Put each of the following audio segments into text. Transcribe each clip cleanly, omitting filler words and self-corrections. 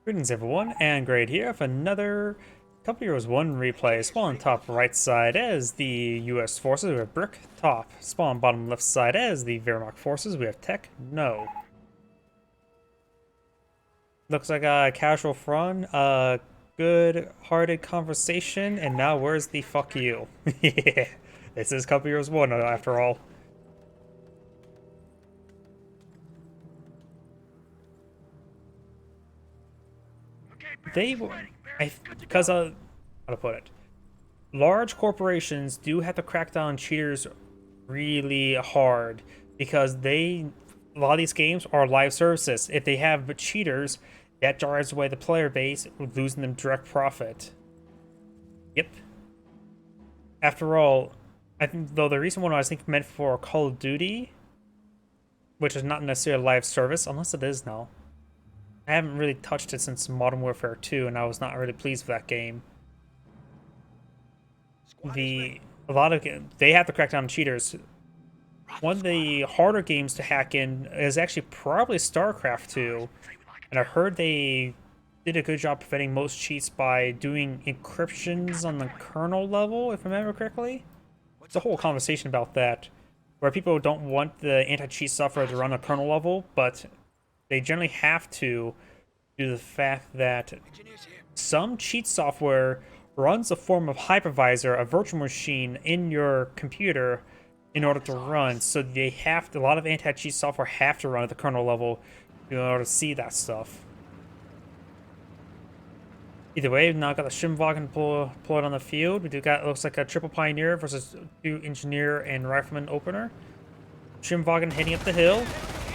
Greetings everyone, and Grade here for another Couple Heroes 1 replay. Spawn top right side as the US forces, we have Brick. Top, spawn bottom left side as the Wehrmacht forces, we have Techno. Looks like a casual fun, a good-hearted conversation, and now where's the fuck you? Yeah, this is Couple Heroes 1 after all. They were, because how to put it, large corporations do have to crack down on cheaters really hard because a lot of these games are live services. If they have cheaters, that drives away the player base, losing them direct profit. Yep. After all, I think though the recent one I was thinking meant for Call of Duty, which is not necessarily a live service, unless it is now. I haven't really touched it since Modern Warfare 2, and I was not really pleased with that game. They have to crack down on cheaters. One of the harder games to hack in is actually probably StarCraft 2, and I heard they did a good job preventing most cheats by doing encryptions on the kernel level, if I remember correctly. It's a whole conversation about that, where people don't want the anti-cheat software to run a kernel level, but they generally have to due to the fact that some cheat software runs a form of hypervisor, a virtual machine, in your computer in order to run. So a lot of anti-cheat software have to run at the kernel level in order to see that stuff. Either way, we've now got the Schimwagen deployed on the field. We do got, looks like a triple pioneer versus two engineer and rifleman opener. Schimwagen heading up the hill.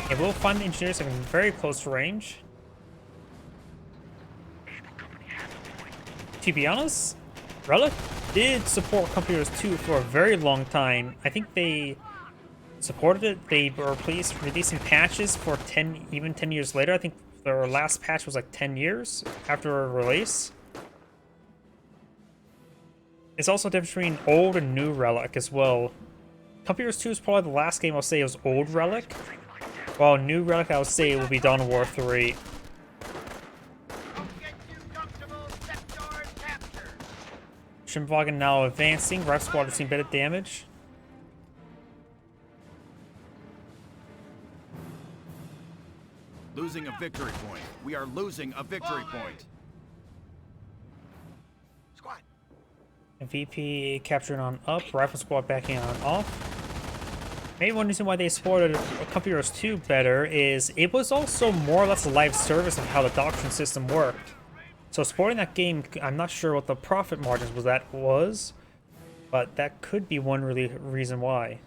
And we'll find the engineers in very close range. To be honest, Relic did support Company Heroes 2 for a very long time. I think they supported it. They were releasing patches for 10 years later. I think their last patch was like 10 years after release. It's also a difference between old and new Relic as well. Company Heroes 2 is probably the last game I'll say was old Relic. While new Relic, I would say, will be Dawn of War 3. Schimwagen now advancing. Rifle Squad has seen better damage. Losing a victory point. We are losing a victory point. Squad. VP capturing on up. Rifle Squad backing on off. Maybe one reason why they supported Company Heroes 2 better is it was also more or less a live service of how the doctrine system worked. So supporting that game, I'm not sure what the profit margins was, but that could be one reason why.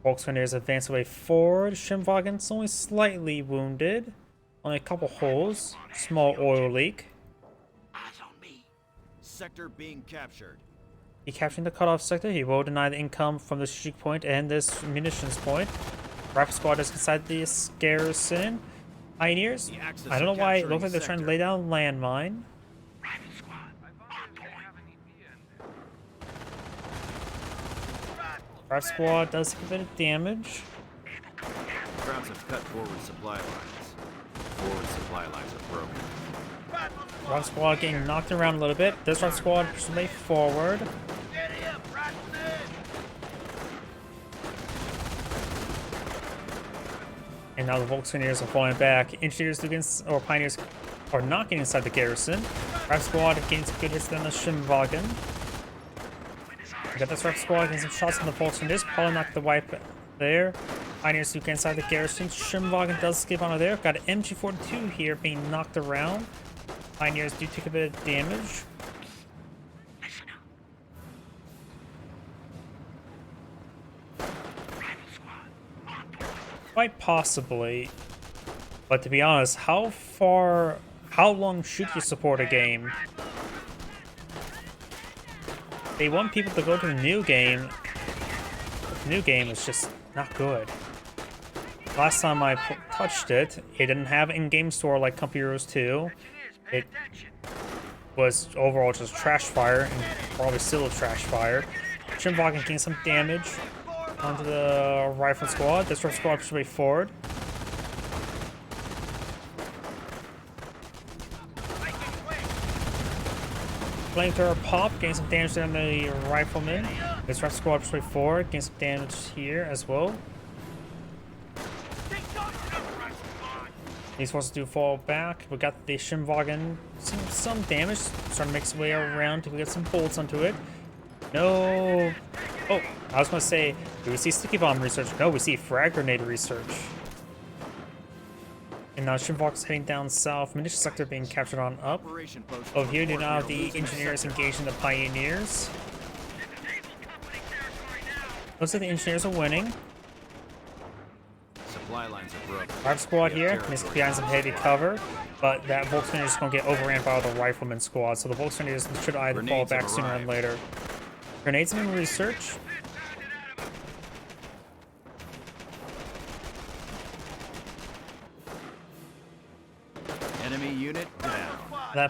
Volkswagen advance away forward. Schimwagen's only slightly wounded. Only a couple holes. Small oil leak. Eyes on me. Sector being captured. He capturing the cutoff sector. He will deny the income from the strategic point and this munitions point. Rifle Squad is inside this garrison. Pioneers. I don't know why it looks like they're trying to lay down a landmine. Rifle Squad. Rifle Squad does take a bit of damage. Crowds have cut forward supply lines. Forward supply lines are broken. Rifle Squad getting knocked around a little bit. This Rifle Squad pushes way forward. And now the Volkswageners are falling back. Engineers or Pioneers are not getting inside the garrison. Rifle Squad getting some good hits on the Schimwagen. We got this Rifle Squad getting some shots on the Volkswageners. Probably not the wipe there. Pioneers do get inside the garrison. Schimwagen does skip onto there. Got an MG42 here being knocked around. Pioneers do take a bit of damage. Quite possibly. But to be honest, how long should you support a game? They want people to go to the new game. But the new game is just not good. Last time I touched it, it didn't have an in-game store like Company Heroes 2. It was overall just trash fire, and probably still a trash fire. Schimwagen getting some damage onto the Rifle Squad. This Rifle Squad should be forward. Flamethrower pop, getting some damage on the rifleman. This rifle squad straight forward, getting some damage here as well. These forces do fall back. We got the Shimwagen, some damage, starting to make its way around. We get some bullets onto it. No. Oh, I was going to say, do we see sticky bomb research? No, we see frag grenade research. And now Shimwagen's heading down south. Munition sector being captured on up. Over here, do now have the engineers engaging the pioneers. Looks like the engineers are winning. Supply lines are broken. Our squad here is behind some heavy cover, but that Volkswagen is going to get overran by the rifleman squad, so the Volkswagen should either fall back sooner than later. Grenades in research. Enemy unit down.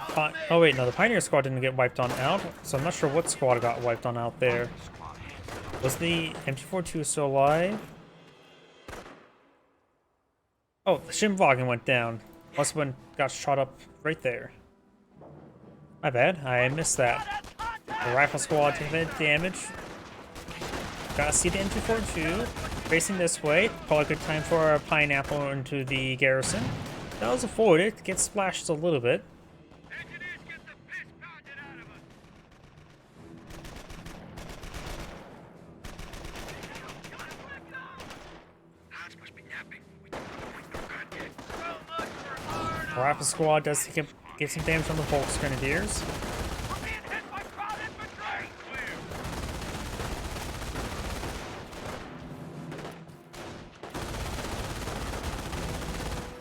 Oh wait, no, the Pioneer squad didn't get wiped on out, so I'm not sure what squad got wiped on out there. Was the MG42 still alive? Oh, the Shimwagen went down. Must have got shot up right there. My bad, I missed that. The rifle squad took a bit of damage. Gotta see the MG42 facing this way. Probably a good time for a pineapple into the garrison. That was avoided. Gets splashed a little bit. The rifle squad does get some damage on the Volks Grenadiers.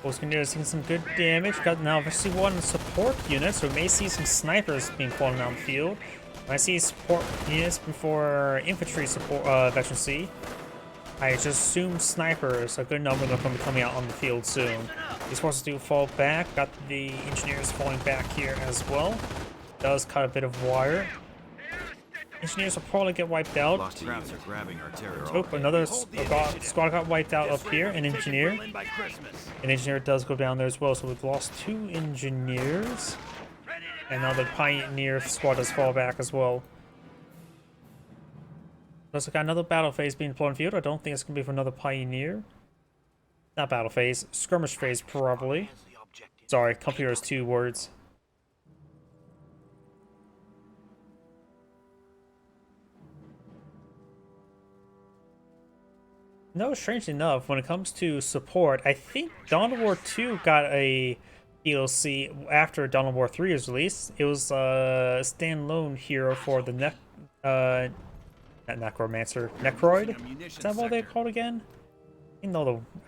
Volks Grenadiers taking some good damage. Got now obviously one support unit, so we may see some snipers being fallen down the field. When I see support units before infantry support veterancy, I just assume snipers, a good number of them, are going to be coming out on the field soon. These forces do fall back. Got the engineers falling back here as well. Does cut a bit of wire. Engineers will probably get wiped out. Crowds are grabbing our territory. Oh, another squad got wiped out up here. An engineer. An engineer does go down there as well, so we've lost 2 engineers. And now the Pioneer squad does fall back as well. Looks like another battle phase being deployed on field. I don't think it's going to be for another Pioneer. Not battle phase. Skirmish phase, probably. Sorry, computers 2 words. No, strangely enough, when it comes to support, I think Dawn of War 2 got a DLC after Dawn of War 3 was released. It was a standalone hero for the not Necromancer. Necroid? Is that what they're called again?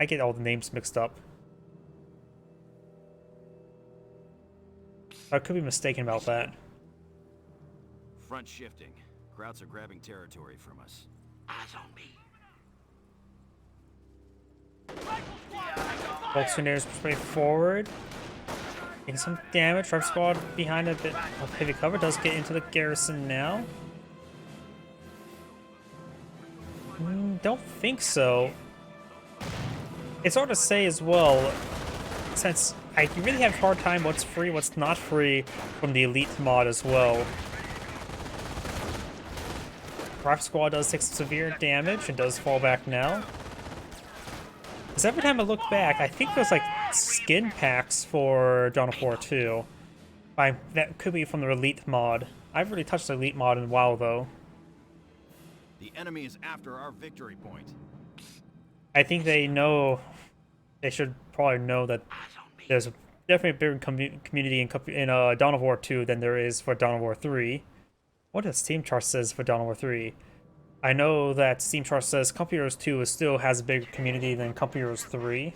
I get all the names mixed up. I could be mistaken about that. Front shifting. Krauts are grabbing territory from us. Eyes on me. Volkswagen straight forward. Getting some damage. Rifle squad behind a bit of heavy cover. Does get into the garrison now. Don't think so. It's hard to say as well, since I really have a hard time what's free, what's not free from the Elite mod as well. Rifle squad does take some severe damage and does fall back now. Because every time I look back, I think there's like skin packs for Dawn of War 2. That could be from the Elite mod. I haven't really touched the Elite mod in a while though. The enemy is after our victory point. I think they know. They should probably know that there's definitely a bigger community in Dawn of War 2 than there is for Dawn of War 3. What does Steam chart says for Dawn of War 3? I know that Steam chart says Company Heroes 2 still has a bigger community than Company Heroes 3.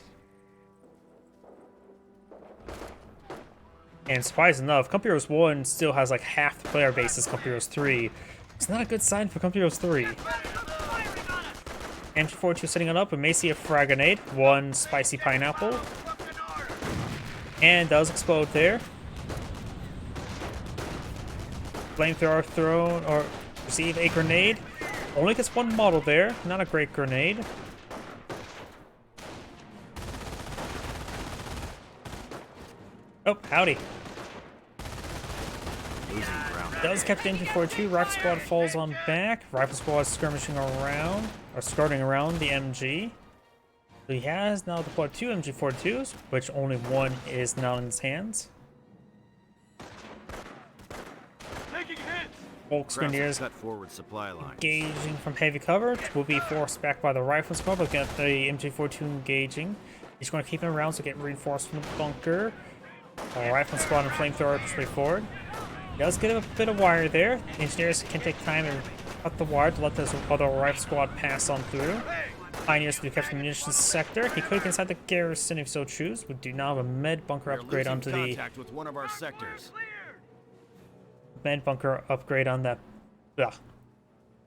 And surprising enough, Company Heroes 1 still has like half the player base as Company Heroes 3. It's not a good sign for Company Heroes 3. MG42 setting it up. We may see a frag grenade. 1 spicy pineapple. And does explode there. Flamethrower thrown or receive a grenade. Only gets 1 model there. Not a great grenade. Oh, howdy. Losing ground. Does kept the MG42. Rifle squad falls on back. Rifle squad skirmishing around, or skirting around the MG. So he has now deployed 2 MG42s, which only one is now in his hands. Volksgrenadiers cut forward supply lines. engaging from heavy cover will be forced back by the rifle squad, but get the MG42 engaging. He's going to keep him around to get reinforced from the bunker. Rifle squad and flamethrower push forward. He does get a bit of wire there. The engineers can take time and cut the wire to let this other rifle squad pass on through. Pioneers to capture the munitions sector. He could get inside the garrison if so choose. We do now have a med bunker upgrade onto the contact with one of our sectors. med bunker upgrade on that. Ugh.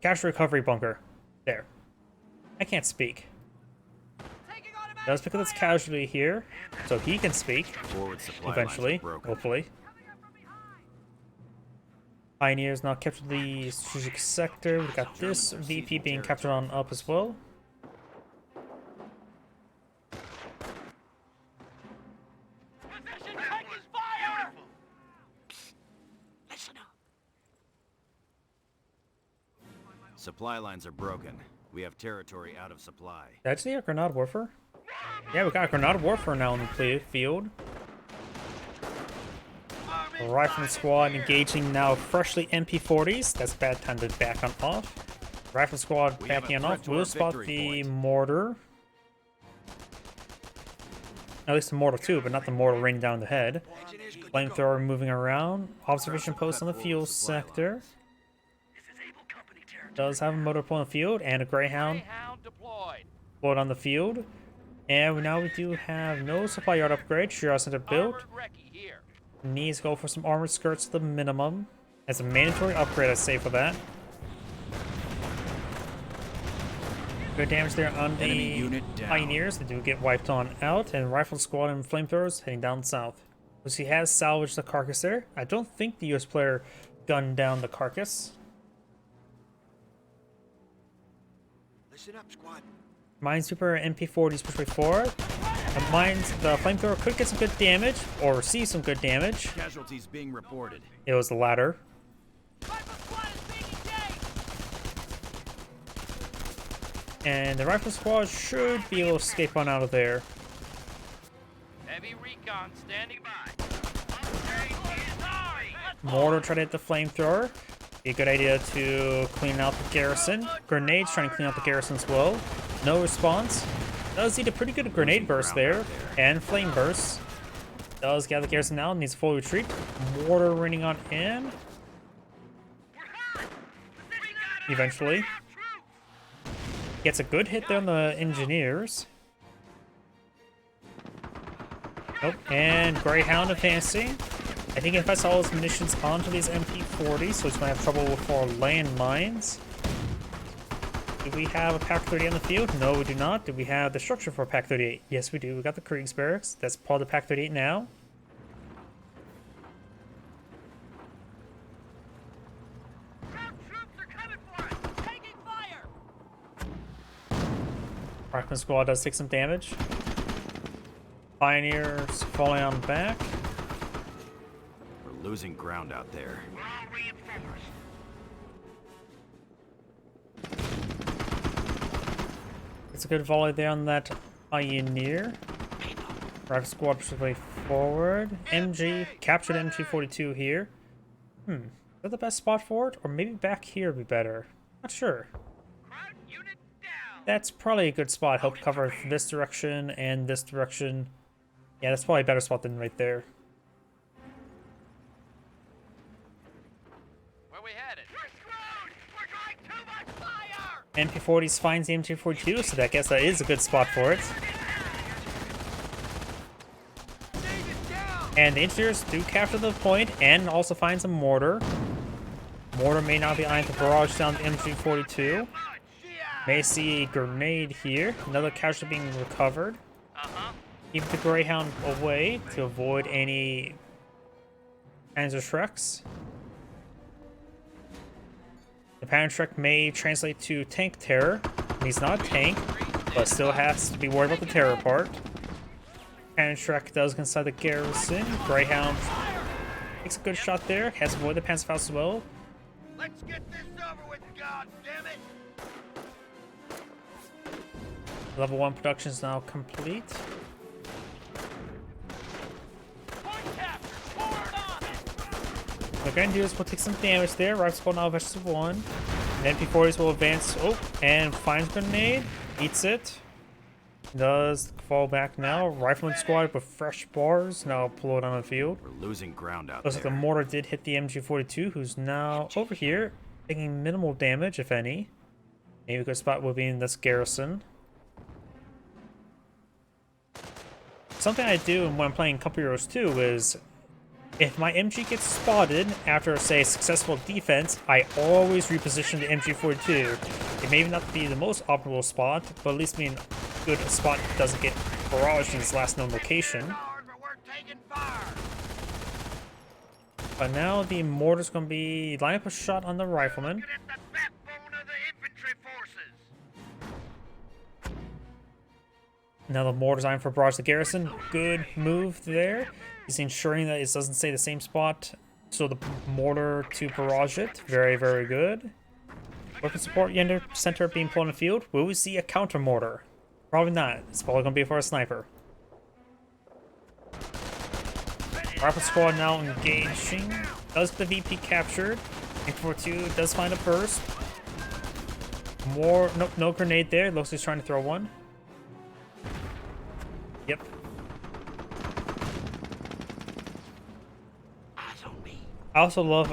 Capture recovery bunker. There. I can't speak. Does pick up this casualty here, so he can speak Forward supply eventually, lines are broken. hopefully. Pioneers now captured the strategic sector. We've got this VP being captured on up as well. Supply lines are broken. We have territory out of supply. Did I see a grenade warfare? Yeah, we got a grenade warfare now in the field. A rifle squad engaging now freshly MP40s. That's a bad time to back on off. Rifle squad We have backing a on threat off. to We'll our spot victory the point. mortar. At least the mortar too, but not the mortar raining down the head. Flamethrower moving around. Observation post on the fuel sector. Does have a motor deployed on the field and a Greyhound deployed on the field. And now we do have no supply yard upgrade. Shira Center built. Needs to go for some armored skirts to the minimum. As a mandatory upgrade, I say for that. Good damage there on Enemy the unit down. Pioneers. They do get wiped on out. And Rifle Squad and Flamethrowers heading down south. So he has salvaged the carcass there. I don't think the US player gunned down the carcass. Listen up, squad. Minesweeper MP40s push way forward. The flamethrower could get some good damage, or receive some good damage. Casualties being reported. It was the latter. And the rifle squad should be able to escape on out of there. Heavy recon standing by. Mortar try to hit the flamethrower. Be a good idea to clean out the garrison. Grenades trying to clean out the garrison as well. No response. Does need a pretty good grenade burst there. And flame burst. Does gather the garrison now. Needs a full retreat. Mortar raining on in. Eventually. Gets a good hit there on the engineers. Nope. And Greyhound advancing. I think if I saw his munitions onto these MP40, so he's going to have trouble with our landmines. Do we have a Pack 30 on the field? No, we do not. Do we have the structure for a Pack 38? Yes, we do. We got the Kriegs barracks. That's part of the Pack 38 now. Rifleman squad does take some damage. Pioneers falling on back. We're losing ground out there. It's a good volley there on that Pioneer. Rifle squad pushes way forward. MG, captured MG42 here. Is that the best spot for it? Or maybe back here would be better. Not sure. That's probably a good spot. Help cover this direction and this direction. Yeah, that's probably a better spot than right there. Where we headed? MP40s finds the MG42, so I guess that is a good spot for it. And the engineers do capture the point and also find some mortar. Mortar may not be eyeing to barrage down the MG42. May see a grenade here. Another casualty being recovered. Keep the Greyhound away to avoid any Panzerschrecks. The Panzerschreck may translate to tank terror. He's not a tank, but still has to be worried about the terror part. Panzerschreck does get inside the garrison. Greyhound Takes a good shot there. Has avoided the Panzerfaust as well. Let's get this over with, God damn it! Level 1 production is now complete. Point capture. Forward on it. The Grenadiers will take some damage there. Rifle squad now versus 1. And then P40s will advance. Oh, and finds grenade. Eats it. Does fall back now. Rifleman squad with fresh bars now pulled on the field. We're losing ground out Looks like the there. mortar did hit the MG42, who's now over here, taking minimal damage, if any. Maybe a good spot will be in this garrison. Something I do when I'm playing Company Heroes 2 is, if my MG gets spotted after, say, a successful defense, I always reposition the MG42. It may not be the most optimal spot, but at least mean a good spot doesn't get barraged in its last known location. But we're taking fire. But now the mortar's going to be line up a shot on the rifleman. Looking at the backbone of the infantry forces. Now the mortar's eyeing for barrage the garrison. Good move there. He's ensuring that it doesn't stay the same spot, so the mortar to barrage it. Very, very good. Weapon support Yender center being pulled in the field. Will we see a counter mortar? Probably not. It's probably going to be for a sniper. Rifle squad now engaging. Does the VP captured? M42 does find a burst. More. Nope, no grenade there. Looks like he's trying to throw one. Yep. I also love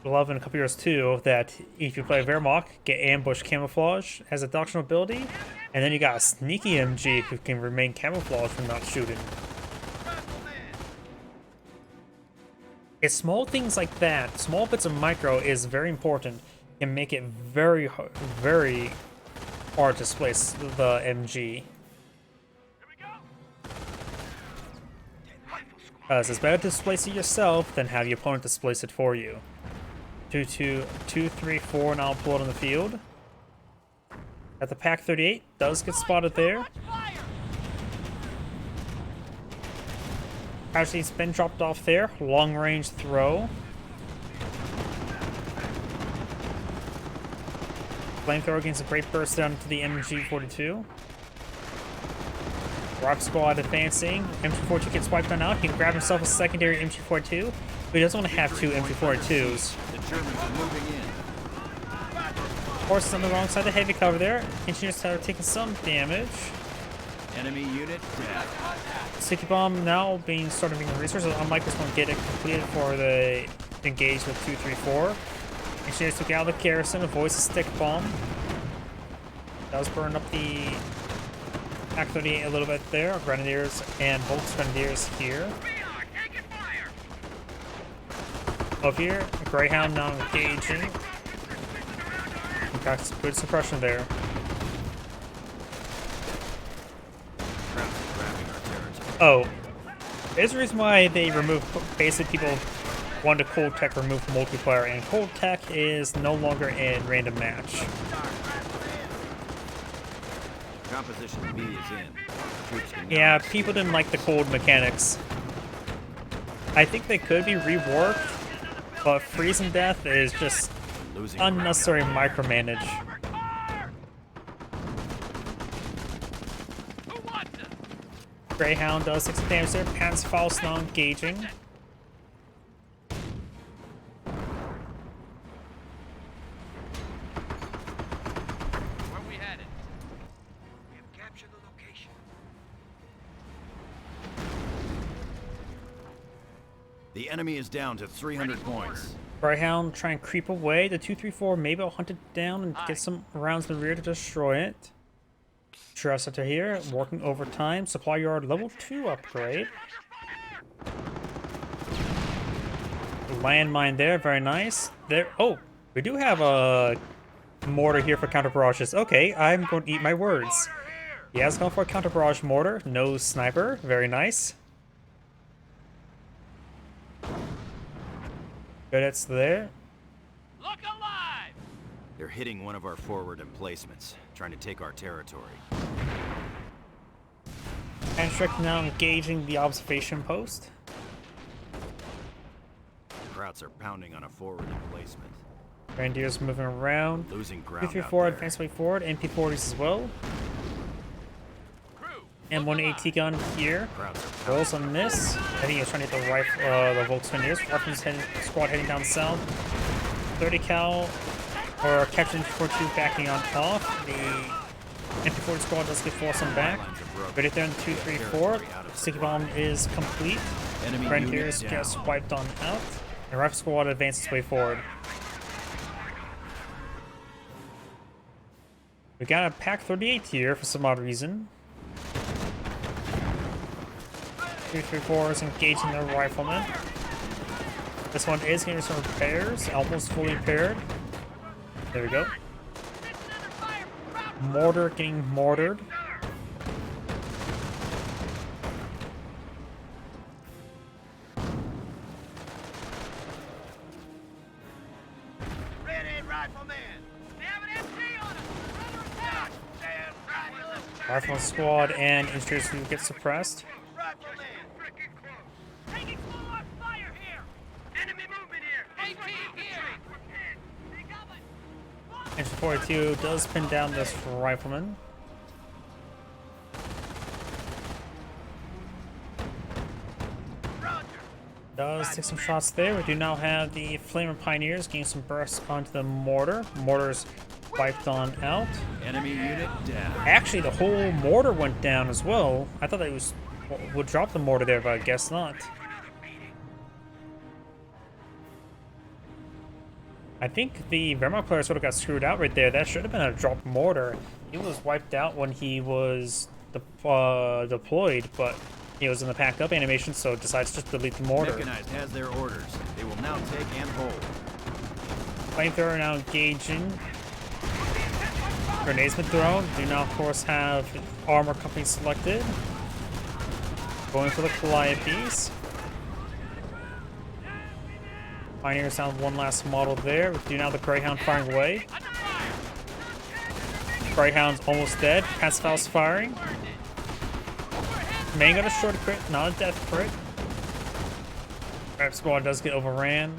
in a couple years too that if you play Wehrmacht, get ambush camouflage as a doctrinal ability, and then you got a sneaky MG who can remain camouflaged when not shooting. It's small things like that, small bits of micro is very important, and make it very hard to displace the MG. Because it's better to displace it yourself than have your opponent displace it for you. 2, 3, 4 now pulled on the field. At the Pack 38 does get spotted there. Actually, it's been dropped off there. Long range throw. Flamethrower gains a great burst down to the MG42. Rock squad advancing. MG42 gets wiped on out. He can grab himself a secondary MG42, but he doesn't want to have two MG42s. The Germans are moving in. Horses on the wrong side of heavy cover there. Engineers are taking some damage. Enemy unit dead. Sticky bomb now being started being resources. Unlike this one, get it completed for the engage with 2, 3, 4. Engineers took out the garrison, avoids the stick bomb. Does burn up the Pack 38 a little bit there. Grenadiers and Volks Grenadiers here. Up here, Greyhound now engaging. Got some good suppression there. Oh, there's a reason why they removed, basically people wanted to cold tech remove multiplayer, and cold tech is no longer in random match. Composition B is in. Troops can Yeah, people didn't like the cold mechanics. I think they could be reworked, but freeze and death is just losing unnecessary micromanage. Greyhound does 6 damage there. Panzerfaust now engaging. Where we headed? We have captured the location. The enemy is down to 300 points. Greyhound try and creep away. The 2, 3, 4 maybe I'll hunt it down and get some rounds in the rear to destroy it. Stress center here, working overtime. Supply yard level 2 upgrade. Landmine there, very nice. There. Oh, we do have a mortar here for counter barrages. Okay, I'm going to eat my words. He has gone for a counter barrage mortar. No sniper. Very nice. Good, it's there. Look alive! They're hitting one of our forward emplacements, trying to take our territory. Anstrick now engaging the observation post. Krauts are pounding on a forward emplacement. Grenadiers moving around. Losing ground 234 out there. advance way forward. MP40s as well. Crew, And look one alive. AT gun here. Krauts are Rolls on this. I think he was trying to hit the rifle, the Volkswagen. Weapons squad heading down south. 30 cal or Captain 42 backing on off. The MP40 squad does get forced on back. lines are broken. Right there in 234. Sticky bomb is complete. Enemy Grenadiers unit gets down. wiped on out. And rifle squad advances way forward. We got a Pack 38 here for some odd reason. 234 is engaging the rifleman. This one is getting some repairs, almost fully repaired. There we go. Mortar getting mortared. Ready, rifleman. They have an MG on us. Under attack. Damn right. Rifle squad and engineers who get suppressed. Rifleman. Freaking close. Taking full on fire here. Enemy movement here. AT here. They got my- Engine 42 does pin down this rifleman. Roger. Does take some shots there. We do now have the Flamer Pioneers getting some bursts onto the mortar. Mortar's wiped on out. Enemy unit down. Actually, the whole mortar went down as well. I thought they would drop the mortar there, but I guess not. I think the Wehrmacht player sort of got screwed out right there. That should have been a dropped mortar. He was wiped out when he was deployed, but he was in the packed up animation, so decides just to delete the mortar. Mechanized has their orders. They will now take and hold. Flamethrower now engaging. Grenades been thrown. Do now, of course, have armor company selected. Going for the Calliope's. Pioneers down one last model there. We do now the Greyhound firing away. Under fire. Greyhound's almost dead. Pacifile's firing. Main got a short crit, not a death crit. Rep squad does get overran.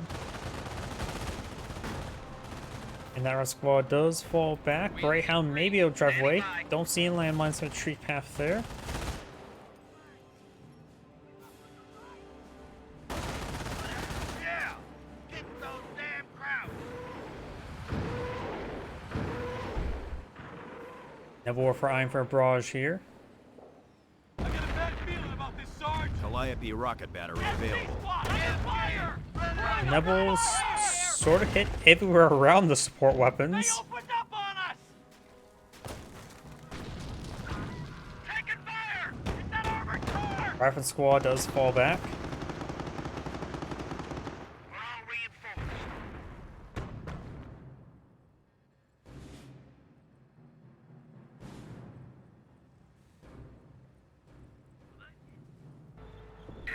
And that rep squad does fall back. Greyhound may be able to drive away. Don't see any landmines on the tree path there. Yeah. Get those damn crowds. Never War for eyeing for a barrage here. I got a bad feeling about this, Sarge. Calliope rocket battery available. Fire! Nebels sort of hit everywhere around the support They weapons. opened up on us! Taking fire. Get that armored core. Rifle squad does fall back. We're all reinforced.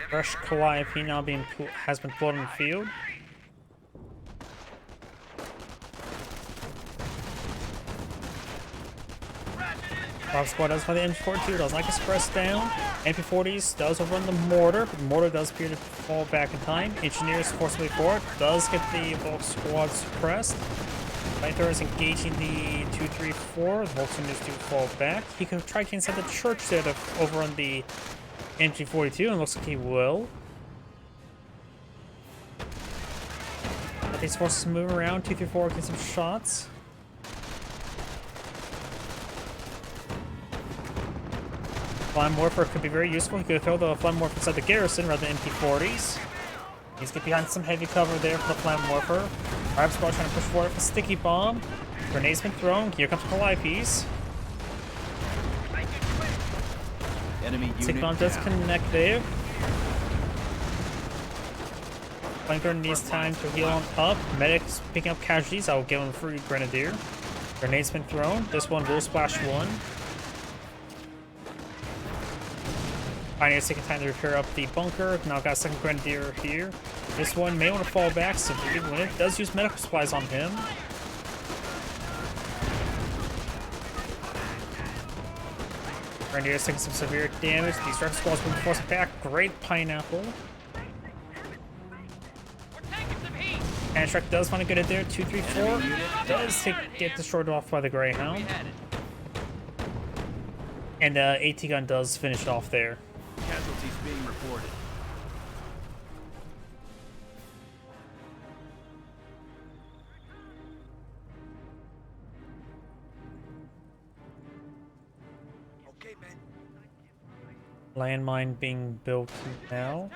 Fresh Calliope now has been pulled in the field. Rock squad does find the MP42, does like express down. MP40s does overrun the mortar, but the mortar does appear to fall back in time. Engineers forcibly forward, does get the Volk squad suppressed. Flamethrower is engaging the 234, the Volk engineers do fall back. He could try to inside the church there to overrun the MG42, and looks like he will. But these forces move around, 234 gets some shots. Flame Morpher could be very useful. He could throw the Flame Morpher inside the garrison rather than MP40s. He's get behind some heavy cover there for the Flame Morpher. Arab squad trying to push forward for Sticky Bomb. Grenade's been thrown. Here comes the Calliope's. Enemy Sticky unit Bomb does down. connect there. Flamethrower needs time to heal on up. Medics picking up casualties. I will give him a free Grenadier. Grenade's been thrown. This one will splash one. Pioneer's taking time to repair up the bunker. Now got a second Grenadier here. This one may want to fall back severely when it does use medical supplies on him. Grenadier's taking some severe damage. These rifle squads will be forced back. Great pineapple. We're taking some Contract does find a good hit there. 2, 3, 4. Does get destroyed off by the Greyhound. And the AT gun does finish it off there. Casualties being reported. Okay, man. Landmine being built now.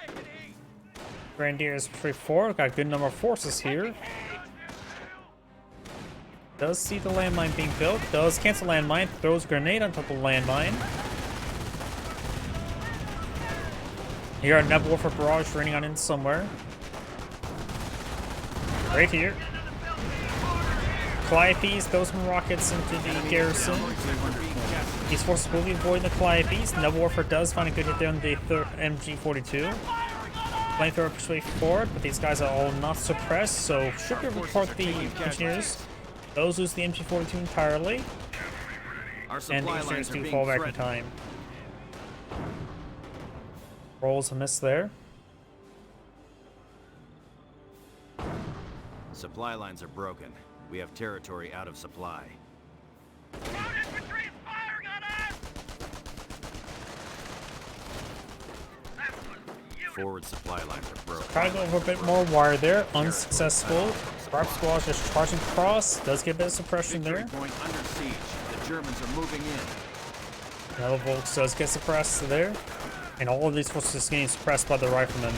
Grenadiers pretty forward. Got a good number of forces here. Does see the landmine being built. Does cancel landmine. Throws a grenade on top of the landmine. Here are Nebula for barrage raining on in somewhere. Right here. Calliopes throws some rockets into the garrison. These forces will be avoiding the Calliopes. Nebula Warfare does find a good hit there on the MG42. Flamethrower persuade forward, but these guys are all not suppressed, so should be able to report the engineers. Those lose the MG42 entirely, Our and the supply engineers lines are do being fall back in threatened. time. Rolls a miss there. Supply lines are broken. We have territory out of supply. Road infantry is firing on us! That was beautiful. Forward supply lines are broken. Try to go over a bit more wire there, unsuccessful. Prop squad just charging across, does get a bit of suppression Victory there. point under siege. The Germans are moving in. Now the Volks does get suppressed there. And all of these forces getting suppressed by the riflemen.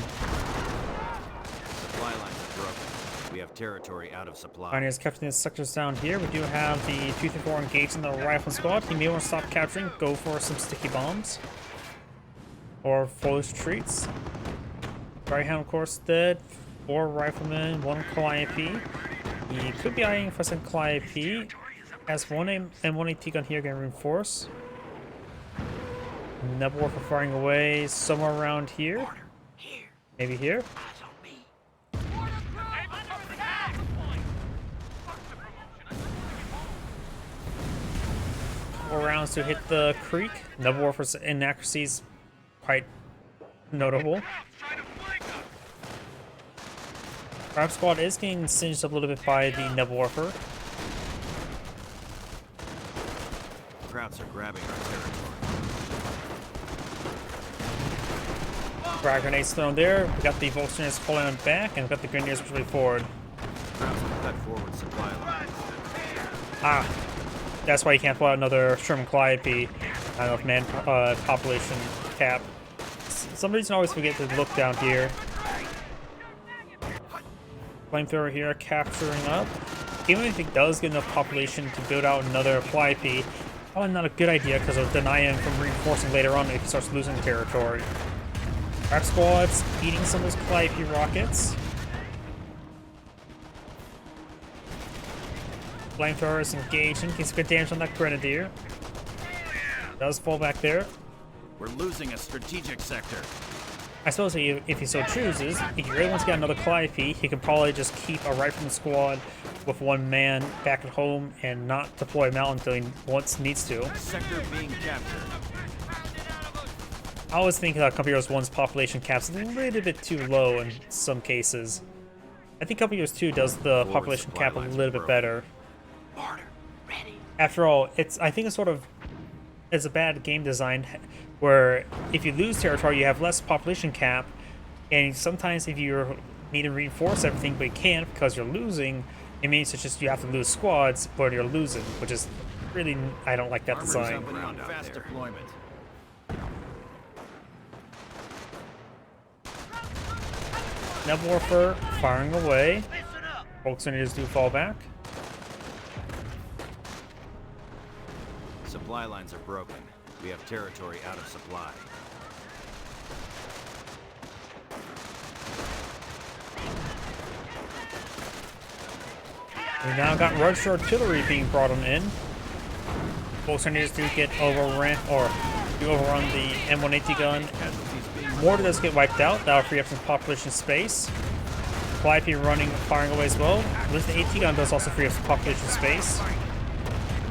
Supply lines are broken. We have territory out of supply. Pioneers capturing these sectors down here. We do have the 234 engaged in the rifle squad. He may want to stop capturing, go for some sticky bombs. Or foolish retreats. Greyhound, of course, dead. 4 riflemen, 1 Calliope. He could be eyeing for some Calliope. Has 1 M1 AT gun here getting reinforced. Nebula for firing away somewhere around here. Maybe here. Couple rounds to hit the creek. Nebula for inaccuracies quite notable. Prop squad is getting singed up a little bit by the Nebula Warfare. Krauts are grabbing our territory. Frag grenades thrown there. We got the Volkswagens pulling them back, and we got the Grenadiers pushing forward. Krauts have cut forward supply lines. Ah, that's why you can't pull out another Sherman Calliope. I don't know if man population cap. Some reason I always forget to look down here. Flamethrower here, capturing up. Even if it does get enough population to build out another Calliope, probably not a good idea because it'll deny him from reinforcing later on if he starts losing territory. Prep squads eating some of those Calliope rockets. Flamethrower is engaging, gets good damage on that Grenadier. Does fall back there. We're losing a strategic sector. I suppose if he so chooses, if he really wants to get another Calliope, he can probably just keep a rifleman squad with 1 man back at home and not deploy him out until he needs to. Sector being captured. I always think Company Heroes 1's population cap's a little bit too low in some cases. I think Company Heroes 2 does the Forward population supply cap a lines little are bit broken. better. After all, I think it's sort of a bad game design where if you lose territory, you have less population cap, and sometimes if you need to reinforce everything but you can't because you're losing, it means it's just you have to lose squads but you're losing, which is really, I don't like that Armor design. company on fast deployment. Nebula Warfare firing away. Folks need to do fall back. Supply lines are broken. We have territory out of supply. We now got Rush artillery being brought on in. Folks need to get overrun the M180 gun. Casualties being Mortar does get wiped out. That'll free up some population space. Calliope running, firing away as well. With the AT gun does also free up some population space.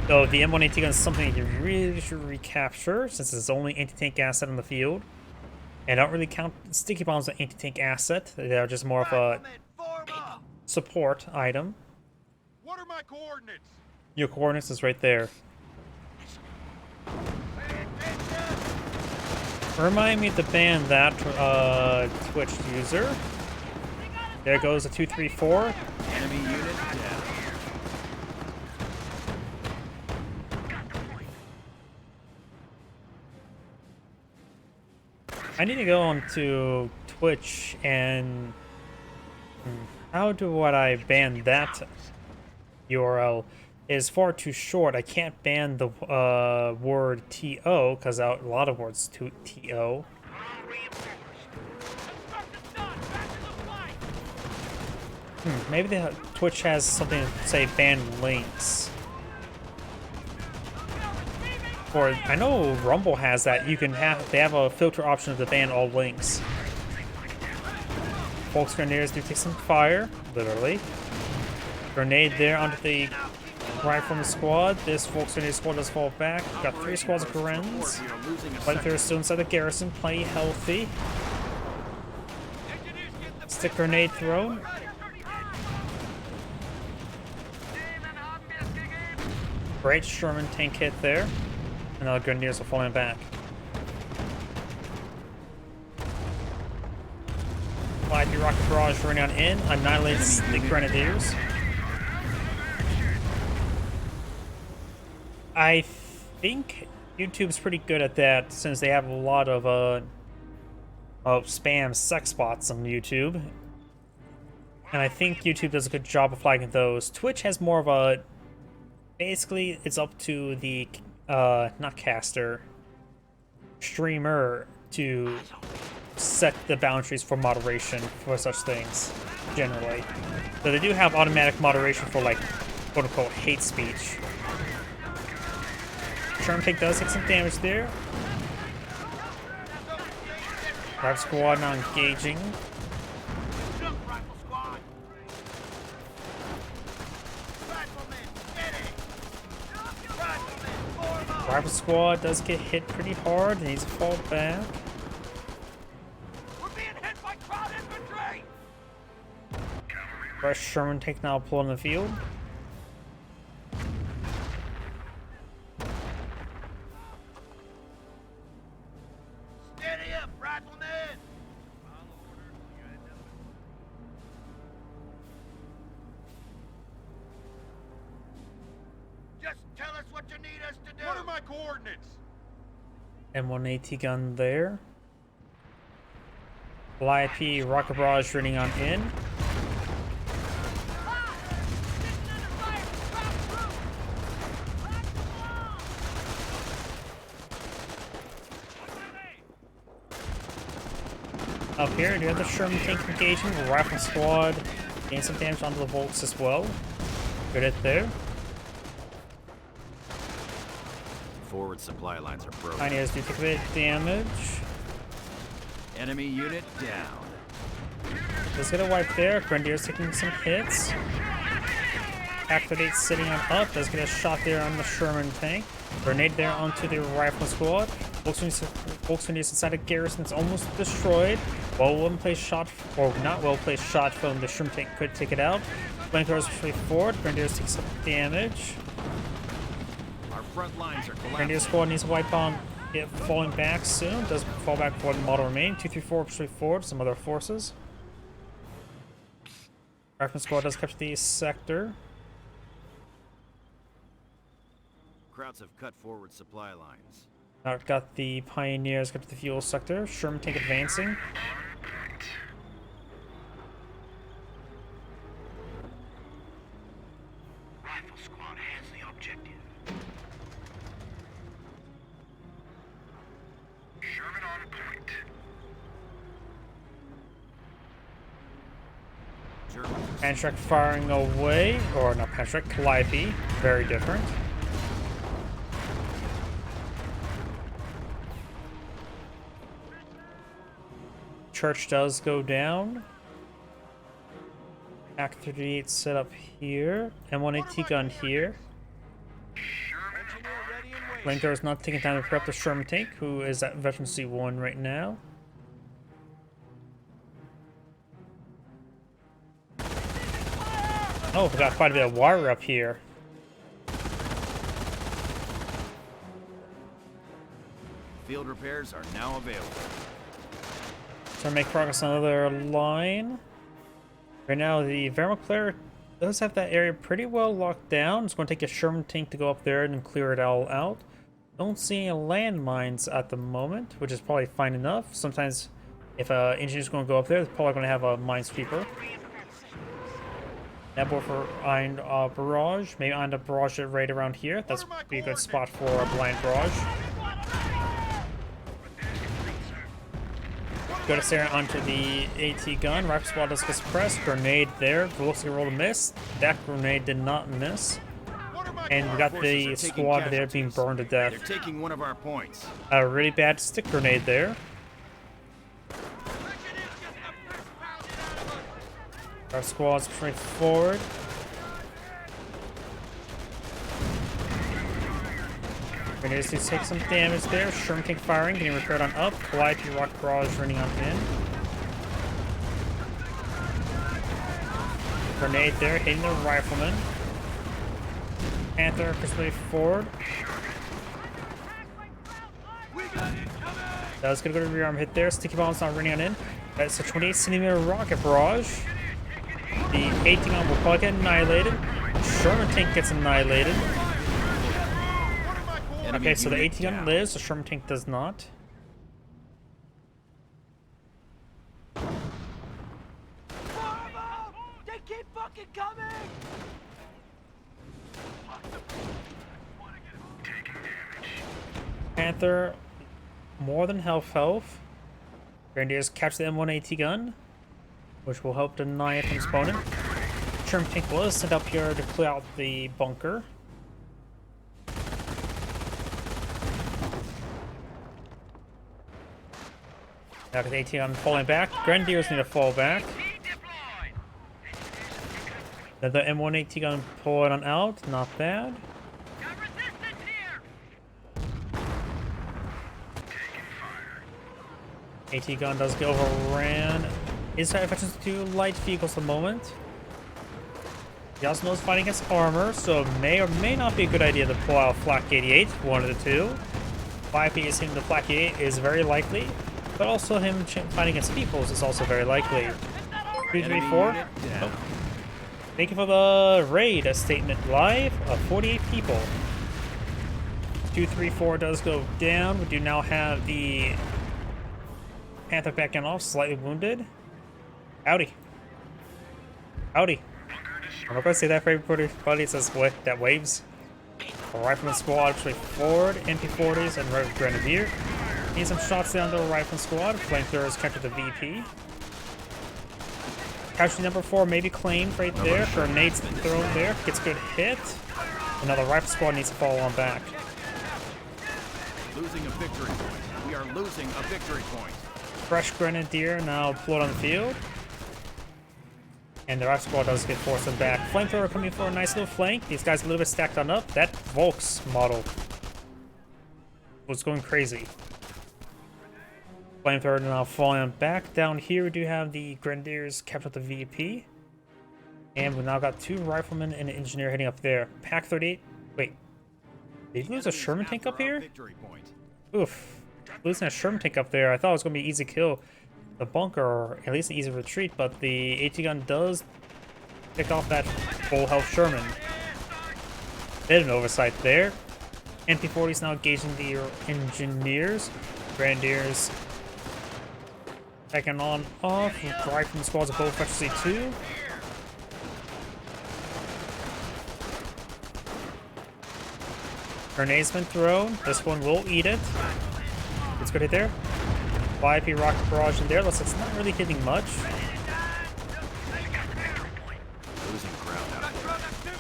So the M180 gun is something you really should recapture since it's the only anti-tank asset on the field. And I don't really count sticky bombs as an anti-tank asset. They're just more of a support item. What are my coordinates? Your coordinates is right there. Remind me to ban that Twitch user. There goes a 234. Enemy unit down. I need to go onto Twitch and how do what I ban that URL is far too short. I can't ban the word TO because a lot of words to TO. Maybe the Twitch has something to say ban links. Or I know Rumble has that. You can have they have a filter option to ban all links. Folks grenadiers do take some fire, literally. Grenade there onto the rifleman squad. This folks grenadier squad does fall back. We've got 3 squads of Grenz. Flamethrower still inside the garrison, plenty healthy. Stick grenade thrown. Great Sherman tank hit there. And now the Grenadiers are falling back. Fly-through rocket barrage running on in, annihilates the Grenadiers. I think YouTube's pretty good at that since they have a lot of spam sex bots on YouTube. And I think YouTube does a good job of flagging those. Twitch has more of a... Basically, it's up to the... not caster, streamer to set the boundaries for moderation for such things, generally. So they do have automatic moderation for, like, quote-unquote hate speech. Sherman tank does take some damage there. Rifle squad now engaging. Rifle squad does get hit pretty hard and needs to fall back. We're being hit by crowd infantry! Fresh Sherman tank now pulling the field. Steady up, rifleman! Just tell us what you need us to do. What are my coordinates? M1AT gun there. IP rocket barrage running on in. Up here, you have the Sherman tank engaging, the rifle squad gain some damage onto the Volks as well. Good hit there. Forward supply lines are broken. Pioneers do take a bit of damage. Enemy unit down. Does get a wipe there. Grenadiers taking some hits. Activate sitting on up. Does get a shot there on the Sherman tank. Grenade there onto the rifle squad. Volkswagen inside a garrison. It's almost destroyed. Well placed shot, or not well placed shot from the Sherman tank could take it out. Flamethrowers push forward. Grenadiers take some damage. Our front lines are Grenadier collapsing. squad needs to wipe on it falling back soon. Does fall back for the model remain. 234 push forward. Some other forces. Rifleman squad does capture the sector. Krauts have cut forward supply lines. Now we've got the Pioneers capture the fuel sector. Sherman tank advancing. Rifle squad has the objective. Sherman on point. Germans are Pantrack firing away, or not Pantrack, Calliope. Very different. Church does go down. Act 38 set up here. M1AT gun here. Engineer ready and waiting. Flamethrower is not taking time to prep the Sherman tank, who is at Veteran C1 right now. Oh, we got quite a bit of water up here. Field repairs are now available. So make progress on another line. Right now, the Wehrmacht player does have that area pretty well locked down. It's going to take a Sherman tank to go up there and clear it all out. Don't see any landmines at the moment, which is probably fine enough. Sometimes, if an engineer's going to go up there, they're probably going to have a minesweeper. That board for Iron Barrage. Maybe Iron Barrage it right around here. That's be a good spot for a blind barrage. Go to Sarah onto the AT gun. Rifle squad does get suppressed. Grenade there. Looks like a roll to miss. That grenade did not miss. And we got the squad there being burned to death. They're taking one of our points. A really bad stick grenade there. Our squad's pushing forward. Grenadiers do take some damage there. Sherman tank firing, getting repaired on up. Calliope rock barrage running on in. Grenade there, hitting the rifleman. Panther pursuing forward. That's gonna go to rear arm hit there. Sticky bomb's not running on in. That's a 28 centimeter rocket barrage. The 18 gun will probably get annihilated. Sherman tank gets annihilated. Okay, so the 18 gun lives, the Sherman tank does not. They keep fucking coming! Panther, more than health. Grenadiers capture the M1 AT gun, which will help deny it from its opponent. Sherman tank was sent up here to clear out the bunker. Now with the AT gun falling back, Grenadiers need to fall back. Then the M1 AT gun pulling on out, not bad. AT gun does get overran. Is affections to light vehicles at the moment. He also knows fighting against armor, so it may or may not be a good idea to pull out Flak 88, one of the two. 5P is hitting the Flak 88 is very likely, but also him fighting against peoples is also very likely. 234. Oh. Thank you for the raid. A statement live of 48 people. 234 does go down. We do now have the Panther backing off, slightly wounded. Howdy. Howdy. I'm not going to say that for everybody. It says what that waves. A rifleman squad pushing forward, MP40s and Red Grenadier. Need some shots down to the rifleman squad. Flamethrowers capture the VP. Casualty number 4 may be claimed right there. Grenades thrown there. Gets good hit. Another rifle squad needs to follow on back. Losing a victory point. We are losing a victory point. Fresh Grenadier now deployed on the field. And the rifle squad does get forced them back. Flamethrower coming for a nice little flank. These guys a little bit stacked on up. That Volks model was going crazy. Flamethrower now falling back. Down here we do have the Grenadiers capture the VP. And we now got 2 riflemen and an engineer heading up there. Pack 38. Wait. Did you lose a Sherman tank up here? Oof. Losing a Sherman tank up there. I thought it was going to be an easy kill. The bunker, or at least an easy retreat, but the AT gun does pick off that full health Sherman. Bit of an oversight there. MP40 is now engaging the engineers. Grenadiers taking on off. Rifleman squads of both actually 2. Grenade's been thrown. This one will eat it. It's good hit there. YP rocket barrage in there. Looks like it's not really hitting much. Losing ground out there.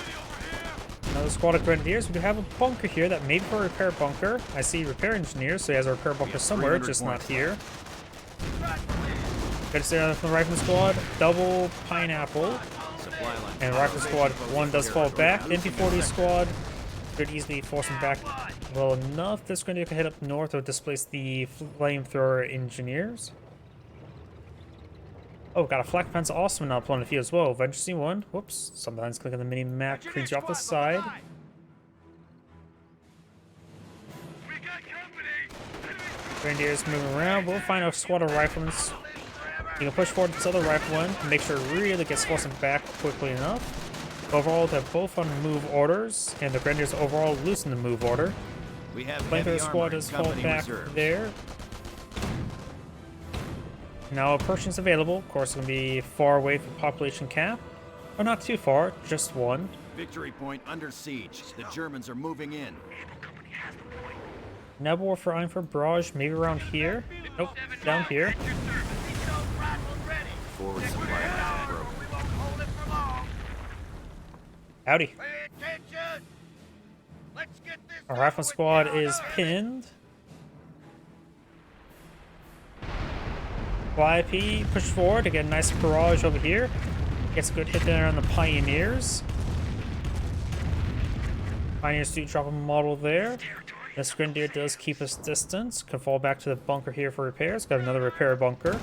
Another squad of Grenadiers. We do have a bunker here that may be for a repair bunker. I see repair engineers, so he has a repair bunker somewhere, just not here. Good to say from the rifle squad. Double pineapple. And rifle squad 1 does fall back. MP40 squad could easily force him back well enough. This grenadier can head up north or displace the flamethrower engineers. Oh, got a flak fence also not on the field as well. Eventually one. Whoops. Sometimes clicking the mini map cleans you off the side. We got company. Grenadiers moving around. We'll find a squad of riflemen. You can push forward this other rifleman to make sure it really gets forced back quickly enough. Overall, they're both on move orders, and the Grenadiers overall loosen the move order. We have Flanker heavy squad armor does and fall company back reserves. there. Now, Pershing's available. Of course, it's going to be far away from population cap. Or not too far, just one. Victory point under siege. The Germans are moving in. Nebel for Einford Barrage, maybe around here. Nope, down here. Forward supply lines are broken. We won't hold it for long. Howdy. Pay attention. Let's get this. Our over rifle with. squad Get on is up. pinned. YP push forward to get a nice barrage over here. Gets a good hit there on the Pioneers. Pioneers do drop a model there. This Grenadier does keep his distance. Can fall back to the bunker here for repairs. Got another repair bunker.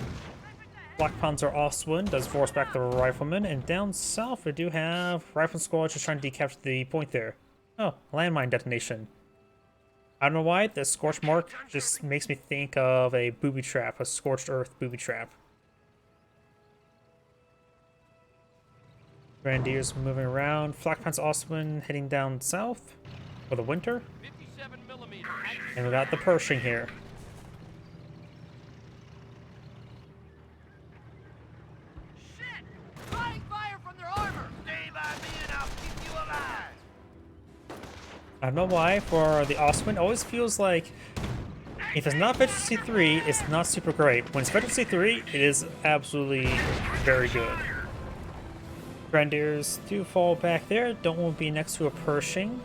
Black Panzer Ostwind does force back the rifleman. And down south we do have rifle squad just trying to decapture the point there. Oh, landmine detonation. I don't know why, the scorch mark just makes me think of a booby trap, a scorched earth booby trap. Grenadiers moving around. Flak Panzer Ostwind heading down south for the winter. 57mm. And we got the Pershing here. Shit! Flying fire from their armor. Stay by me and I'll keep you alive. I don't know why, for the Ostwind, it always feels like if it's not Veteran C3, it's not super great. When it's Veteran C3, it is absolutely very good. Grenadiers do fall back there. Don't want to be next to a Pershing.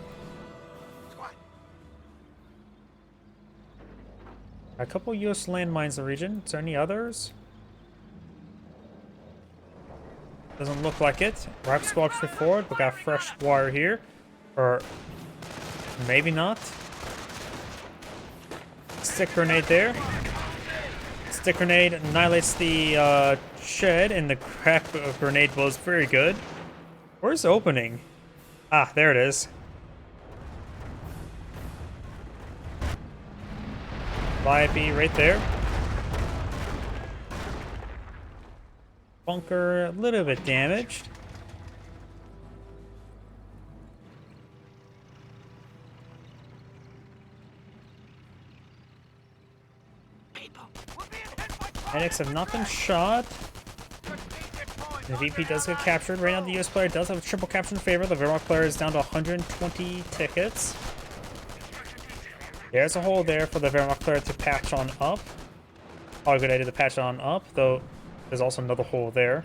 A couple US landmines in the region. Is there any others? Doesn't look like it. Rifle squad push forward. We got fresh wire here. Or maybe not. Stick grenade there. Stick grenade annihilates the shed, and the crack grenade was very good. Where's the opening? Ah, there it is. YB right there. Bunker a little bit damaged. We're being hit by Medics have not been shot. The VP does get captured. Right now, the US player does have a triple capture in favor. The Wehrmacht player is down to 120 tickets. There's a hole there for the Wehrmacht player to patch on up. Probably a good idea to patch on up, though there's also another hole there.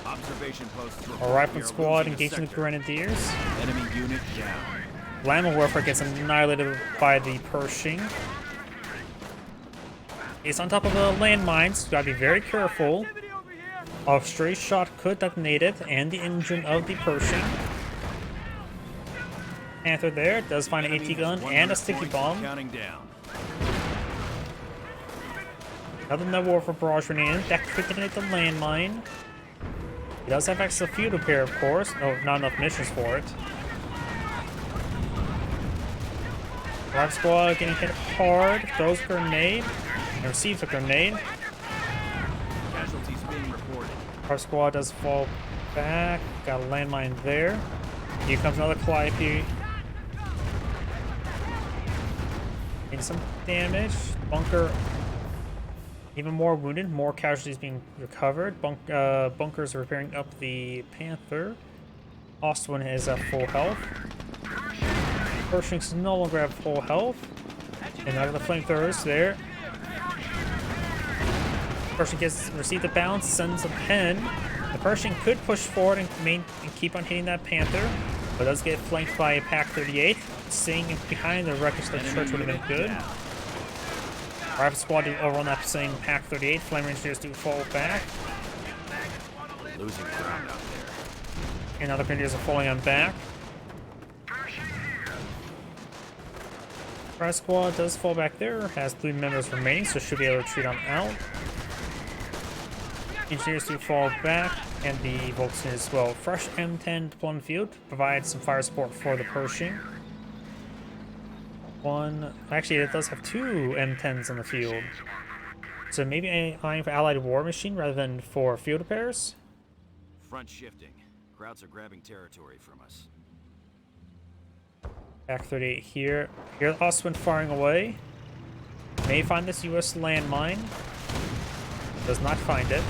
Observation posts report Our we rifle are squad losing a engaging the sector. Grenadiers. Enemy unit down. Lama Warfare gets annihilated by the Pershing. It's on top of the landmines, so gotta be very careful. A stray shot could detonate it, and the engine of the Pershing. Panther there does find an Enemy AT gun has and a 100 sticky points, bomb. Counting down. Another Nebel Warfare barrage remaining. That could detonate the landmine. He does have access to field repair, of course. No, not enough missions for it. Rock squad getting hit hard. Throws a grenade. And receives a grenade. Casualties being reported. Our squad does fall back. Got a landmine there. Here comes another Calliope. Getting some damage. Bunker even more wounded. More casualties being recovered. Bunkers are repairing up the Panther. Ostwind is at full health. Pershing's no longer at full health. And now the flamethrowers there. Pershing gets received the bounce, sends a pen. The Pershing could push forward and keep on hitting that Panther, but does get flanked by a Pack 38. Staying behind the wreckage of the church would have been good. Rifle squad do overrun that same Pack 38. Flame Rangers do fall back. Losing ground out there. And other Grenadiers are falling on back. Rifle squad does fall back there. Has 3 members remaining, so should be able to retreat on out. Engineers do fall back, and the Volkswagen as well. Fresh M10 deployed on the field provides some fire support for the Pershing. One, actually, it does have 2 M10s on the field. So maybe eyeing for Allied war machine rather than for field repairs. Front shifting. Krauts are grabbing territory from us. Back 38 here. Here, the Ostwind firing away. May find this U.S. landmine. Does not find it.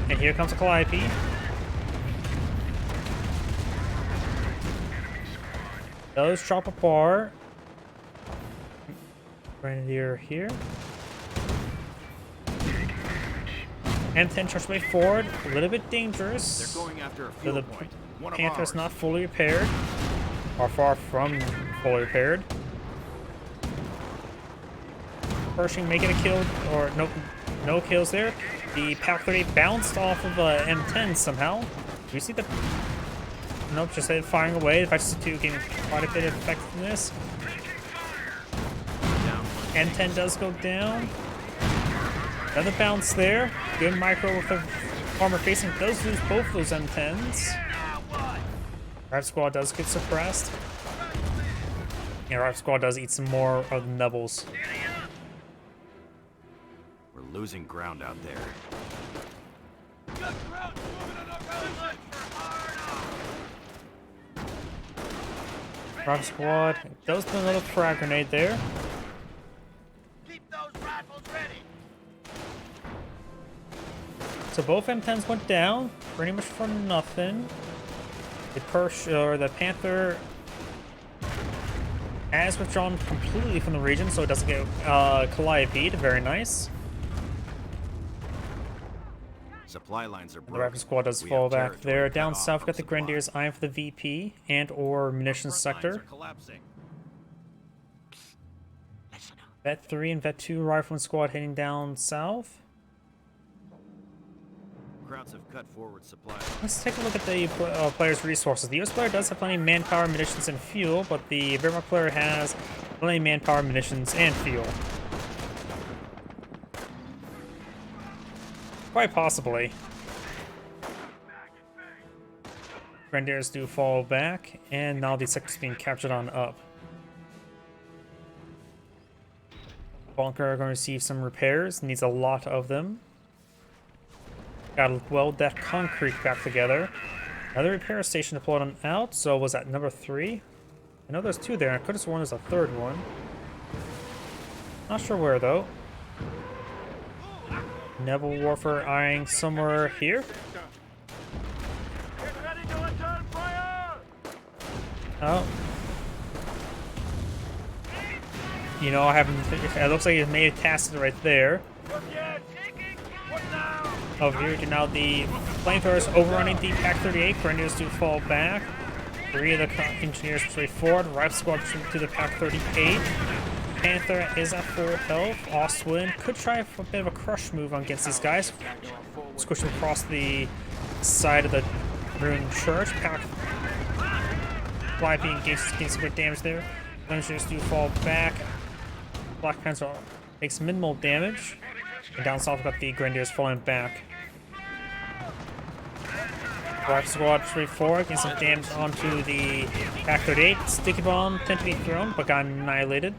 And here comes a Calliope. Does drop a bar. Grenadier here. M10 charges way forward. A little bit dangerous. They're going after a So fuel the point. One of Panther's ours. not fully repaired. Or far from fully repaired. Pershing making a kill, or no kills there. The Pack 38 bounced off of M10 somehow. Do you see the... Nope, just firing away. The Vector 2 getting quite a bit of effectiveness. Down one. M10 does go down. Another bounce there. Good micro with the armor facing. Does lose both those M10s. Rive Squad does get suppressed. Yeah, Rive Squad does eat some more of the nubbles. We're losing ground out there. Got Krauts moving on our position. Rive Squad does put another frag grenade there. Keep those rifles ready. So both M10s went down, pretty much for nothing. The Panther has withdrawn completely from the region, so it doesn't get Calliope'd. Very nice. Supply lines are The broken. Rapid Squad does We fall have back territory there. cut Down off south, from got the supply. Grenadiers eyeing for the VP and or munitions Front lines sector. are collapsing. Vet 3 and Vet 2 Rifleman Squad heading down south. Krauts have cut forward supply. Let's take a look at the player's resources. The US player does have plenty of manpower, munitions, and fuel, but the Wehrmacht player has plenty of manpower, munitions, and fuel. Quite possibly. Grenadiers do fall back, and now the sector's being captured on up. Bunker are going to receive some repairs, needs a lot of them. Gotta weld that concrete back together. Another repair station deployed on out, so was that number 3? I know there's 2 there, I could have sworn there's a 3rd one. Not sure where though. Naval warfare eyeing somewhere here. Get ready to return fire! Oh. You know, I haven't. It looks like it may have tasked it right there. Look yet! What now? Over here, now the flamethrowers overrunning the Pack 38. Grenadiers do fall back. 3 of the engineers push forward. Rife Squad to the Pack 38. Panther is at full health. Ostwind could try a bit of a crush move against these guys. Squish them across the side of the ruined church. Pack Fly being engaged, getting some good damage there. Engineers do fall back. Black Panther takes minimal damage. And down south, we've got the Grenadiers falling back. Rife Squad forward, getting some damage onto the Pack 38. Sticky Bomb tend to be thrown, but got annihilated.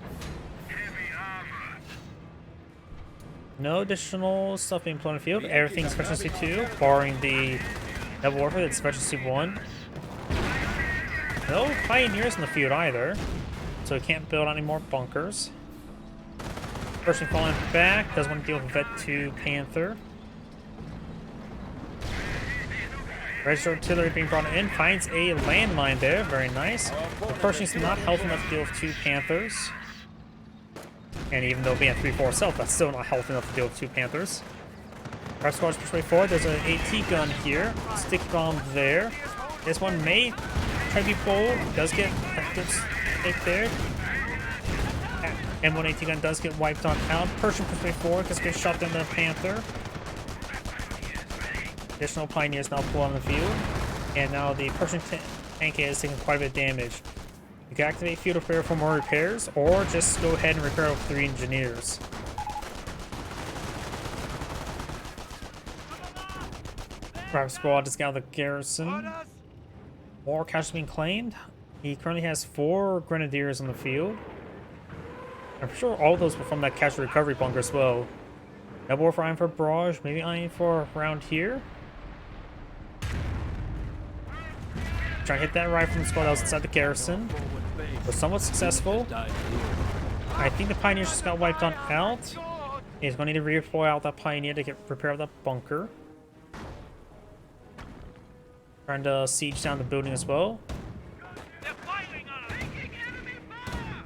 No additional stuff being put on the field. Everything's Specialty 2, barring the Naval Warfare that's Specialty 1. No Pioneers in the field either, so we can't build any more bunkers. Person falling back, does want to deal with Vet 2 Panther. Register artillery being brought in, finds a landmine there, very nice. The Pershing's not healthy enough to deal with 2 Panthers. And even though being 3-4 itself, that's still not healthy enough to deal with 2 Panthers. Our squad's push way forward, there's an AT gun here, stick bomb there. This one may try to be bold, does get a good stick there. M1 AT gun does get wiped on out. Pershing push way forward, just gets shot down the Panther. Additional Pioneers now pull on the field. And now the Pershing tank is taking quite a bit of damage. You can activate field repair for more repairs, or just go ahead and repair with 3 engineers. Rifle squad just got out of the garrison. Orders! More casualties being claimed. He currently has 4 grenadiers on the field. I'm sure all of those were from that casualty recovery bunker as well. Double war for eyeing for barrage, maybe eyeing for around here. Trying to hit that rifle squad that was inside the garrison. Was somewhat successful. I think the Pioneers just got wiped on out. He's going to need to redeploy out that Pioneer to get repair that bunker. Trying to siege down the building as well. They're firing on us! Taking enemy fire!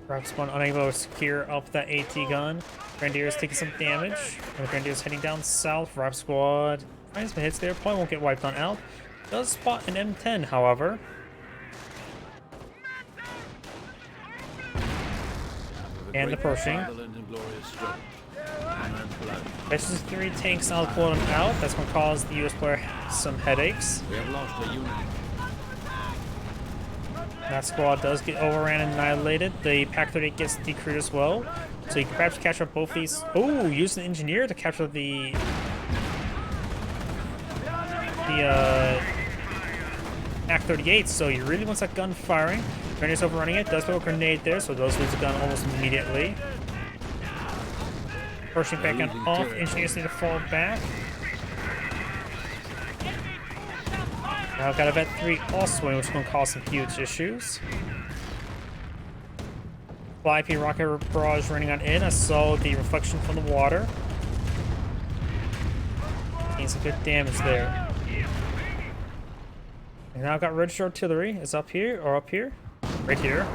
Rifle squad unable to secure up that AT gun. Grenadier is taking some damage. And the Grenadier is heading down south. Rifle squad trying some hits there. Probably won't get wiped on out. Does spot an M10, however. And the Pershing. That's just 3 tanks now pulling them out. That's going to cause the US player some headaches. We have lost a unit. That squad does get overran and annihilated. The Pack 38 gets decreed as well. So you can perhaps capture both these. Oh, use the engineer to capture the Pack 38. So he really wants that gun firing. Grenadier's overrunning it. Does throw a grenade there, so those lose the gun almost immediately. Pushing back on off. Engineers need to fall back. Now got a Vet 3 also in, which is going to cause some huge issues. Fly P rocket barrage running on in. I saw the reflection from the water. Getting some good damage there. And now I've got registered artillery. Is up here or up here? Right here.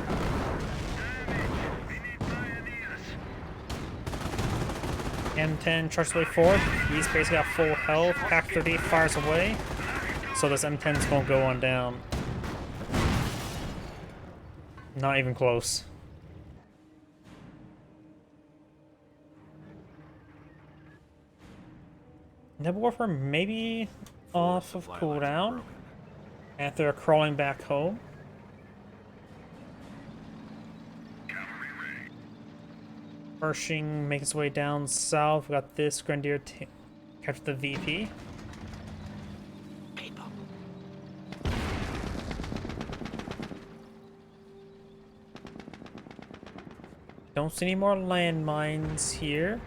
M10 charges way forward. He's basically got full health. Pack 38 fires away. So this M10 is going to go on down. Not even close. Nebel Warfare maybe off of cooldown after crawling back home. Pershing making its way down south. We got this Grenadier capture the VP. Don't see any more landmines here.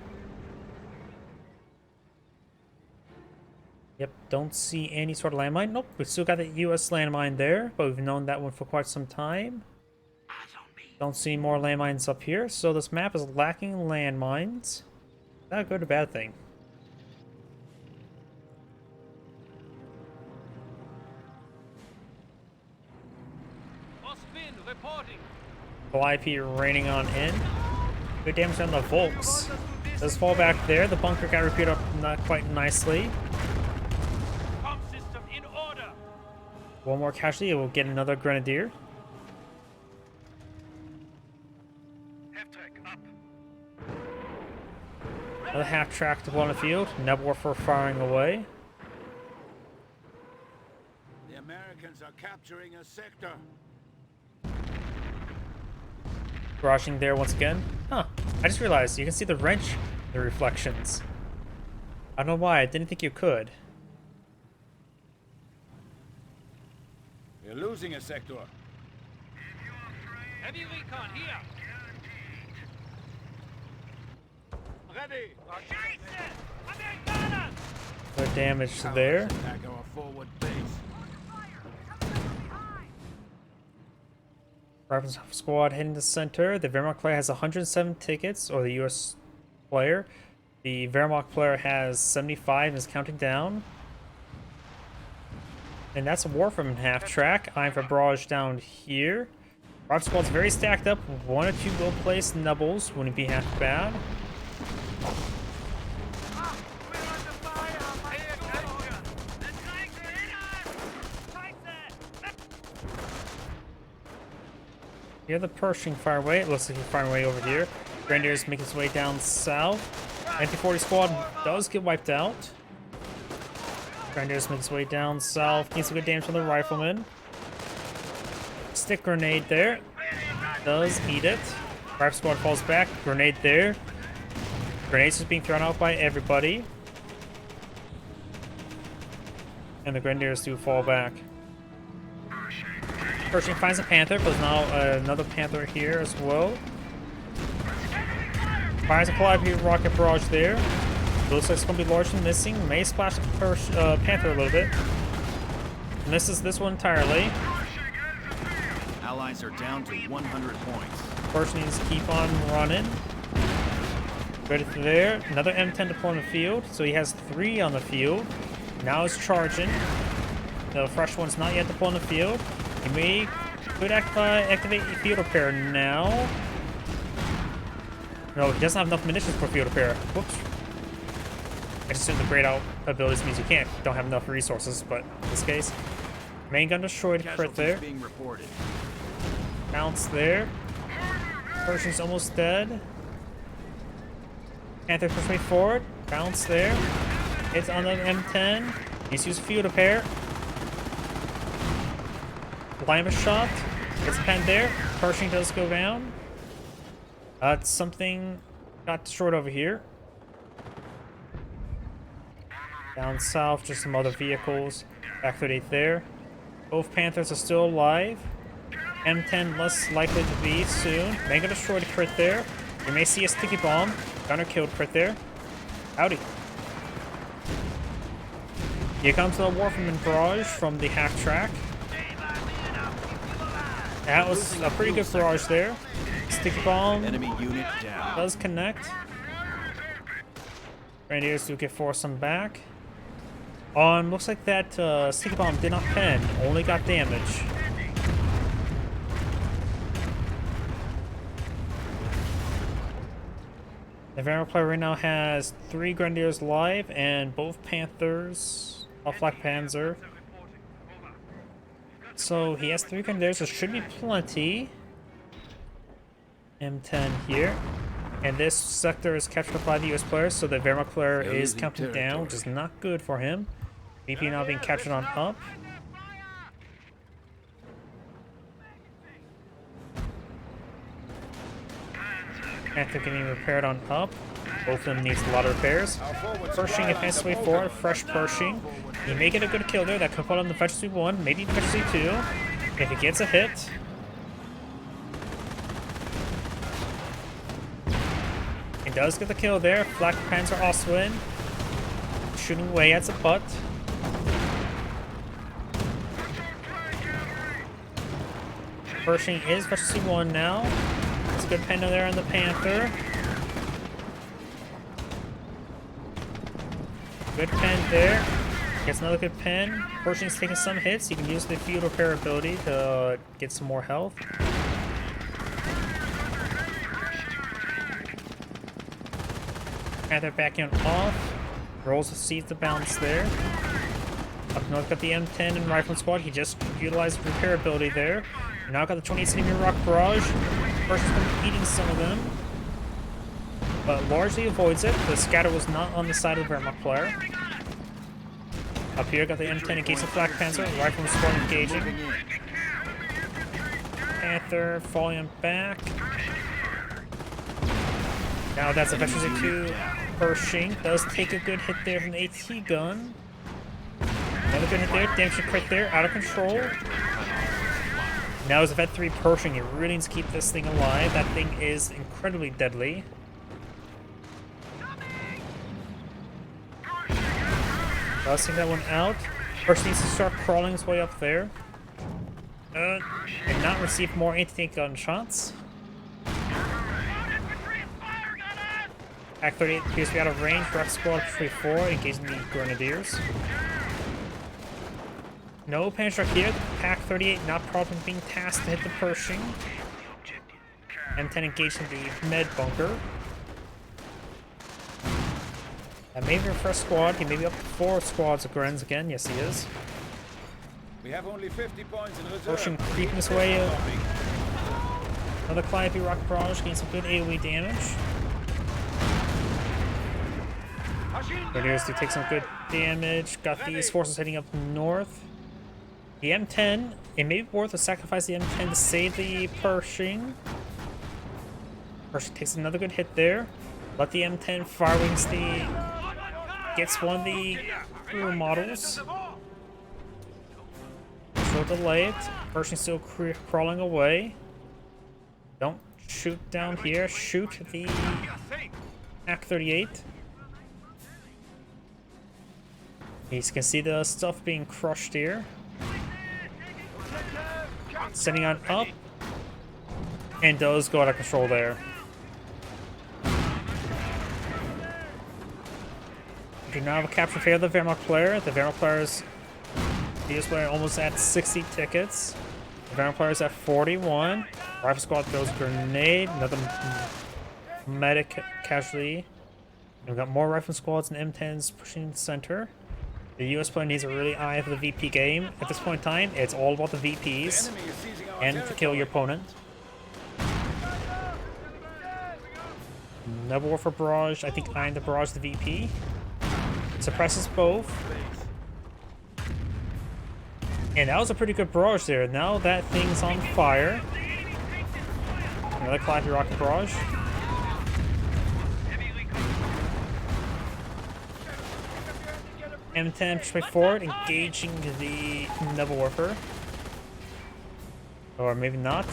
Yep, don't see any sort of landmine. Nope, we still got the US landmine there, but we've known that one for quite some time. Don't see more landmines up here, so this map is lacking landmines. Is that a good or bad thing? Spin reporting. IP raining on in. Good damage on the Volks. Does fall back there. The bunker got repaired up not quite nicely. Comm system in order. One more casualty, we'll get another Grenadier. Another half-track to on the field. Nebel Warfare firing away. The Americans are capturing a sector. Barraging there once again. Huh. I just realized you can see the wrench in the reflections. I don't know why. I didn't think you could. We're losing a sector. Heavy recon here. Ready. Jason! Americana! Good damage there. Attack our forward base. Rifle squad heading to center. The Wehrmacht player has 107 tickets, or the US player. The Wehrmacht player has 75 and is counting down. And that's a war from half track. I'm for barrage down here. Rifle squad's very stacked up. 1 or 2 well-placed Nebels wouldn't be half bad. Here the Pershing fire away. It looks like he's firing away over here. Grenadier's making his way down south. Anti-40 squad does get wiped out. Grenadier's making his way down south. Needs some good damage from the rifleman. Stick grenade there. Does eat it. Rifle squad falls back. Grenade there. Grenades is being thrown out by everybody. And the Grenadiers do fall back. Pershing finds a Panther, but there's now another Panther here as well. Fires a Calliope rocket barrage there. Looks like it's going to be largely missing. May splash the Panther a little bit. Misses this one entirely. Allies are down to 100 points. Pershing needs to keep on running. Good there. Another M10 deployed on the field. So he has 3 on the field. Now he's charging. The fresh one's not yet deployed on the field. He could activate field repair now. No, he doesn't have enough munitions for field repair. Whoops. I just assumed the grayed out abilities means you don't have enough resources, but in this case. Main gun destroyed, crit there. Being reported. Bounce there. Pershing's almost dead. Panther pushes me forward. Bounce there. Hits on the M10. He's used field repair. Lima shot. Gets a pen there. Pershing does go down. Something got destroyed over here. Down south, just some other vehicles. Back 38 there. Both Panthers are still alive. M10 less likely to be soon. Mega destroyed crit there. You may see a sticky bomb. Gunner killed crit there. Howdy. Here comes the Warfman barrage from the half track. That was a pretty good barrage there. Sticky bomb Enemy unit down. does connect. Grenadiers do get forced some back. Looks like that sticky bomb did not pen, only got damage. The Wehr player right now has 3 Grenadiers live and both Panthers, Black Panzer. So he has 3 Grenadiers, there should be plenty. M10 here. And this sector is captured up by the US players, so the Wehrmacht player is counting down, which is not good for him. BP now being captured on up. Panther getting repaired on up. Both of them needs a lot of repairs. Pershing advances way forward, fresh Pershing. He may get a good kill there, that could put on the Infectious 1, maybe Infectious 2. If he gets a hit. He does get the kill there. Black Panzer also in. Shooting away at the butt. Pershing is versus C1 now. It's a good pen there on the Panther. Good pen there. Gets another good pen. Pershing's taking some hits. He can use the field repair ability to get some more health. Panther backing off. Rolls sees the bounce there. Up north got the M10 and Rifle Squad. He just utilized repair ability there. Now got the 28cm rock barrage. Pershing's been eating some of them, but largely avoids it. The scatter was not on the side of the Wehrmacht player. Up here got the M10 engaged the Black Panzer. Rifle Squad engaging. Panther falling back. Now that's efficiency 2. Pershing does take a good hit there from the AT gun. Another good hit there. Damage crit there. Out of control. Now as a Vet 3 Pershing, he really needs to keep this thing alive. That thing is incredibly deadly. Does take that one out. Pershing needs to start crawling his way up there. And not receive more anti-tank gunshots. Pack 38 appears to be out of range. Rock Squad 3-4 engaging the Grenadiers. No panic struck here. Pack 38 not probably being tasked to hit the Pershing. M10 engaged in the med bunker. Maybe a first squad. He may be up to 4 squads of Grens again. Yes, he is. We have only 50 points in reserve. Pershing creeping his way up. Another Calliope rocket barrage getting some good AoE damage. Grenadiers do take some good damage. Got these forces heading up north. The M10, it may be worth to sacrifice the M10 to save the Pershing. Pershing takes another good hit there. Let the M10 fire wings gets one of the crew models. Still delayed. Pershing still crawling away. Don't shoot down here. Shoot the AK-38. You can see the stuff being crushed here. Sending on up. And does go out of control there. We now have a capture fail of the Wehrmacht player. The Wehrmacht player's almost at 60 tickets. The Wehrmacht player's at 41. Rifle squad throws a grenade. Another medic casualty. And we've got more rifle squads and M10s pushing center. The US player needs a really eye for the VP game. At this point in time, it's all about the VPs and to kill your opponent. Never war for barrage. I think eyeing the barrage the VP. Suppresses both. And that was a pretty good barrage there. Now that thing's on fire. Another Calliope rocket barrage. M10 straight forward, engaging the Nebel Warfare. Or maybe not.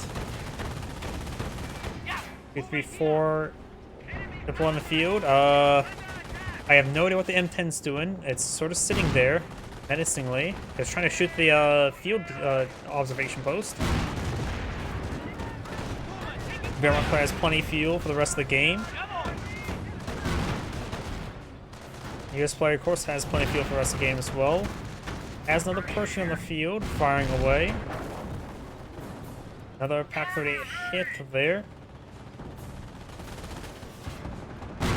2, 3, 4. Deploy on the field. I have no idea what the M10's doing. It's sort of sitting there, menacingly. It's trying to shoot the field observation post. Wehrmacht player has plenty of fuel for the rest of the game. US player, of course, has plenty of fuel for the rest of the game as well. Has another Pershing on the field, firing away. Another PAC-38 hit there.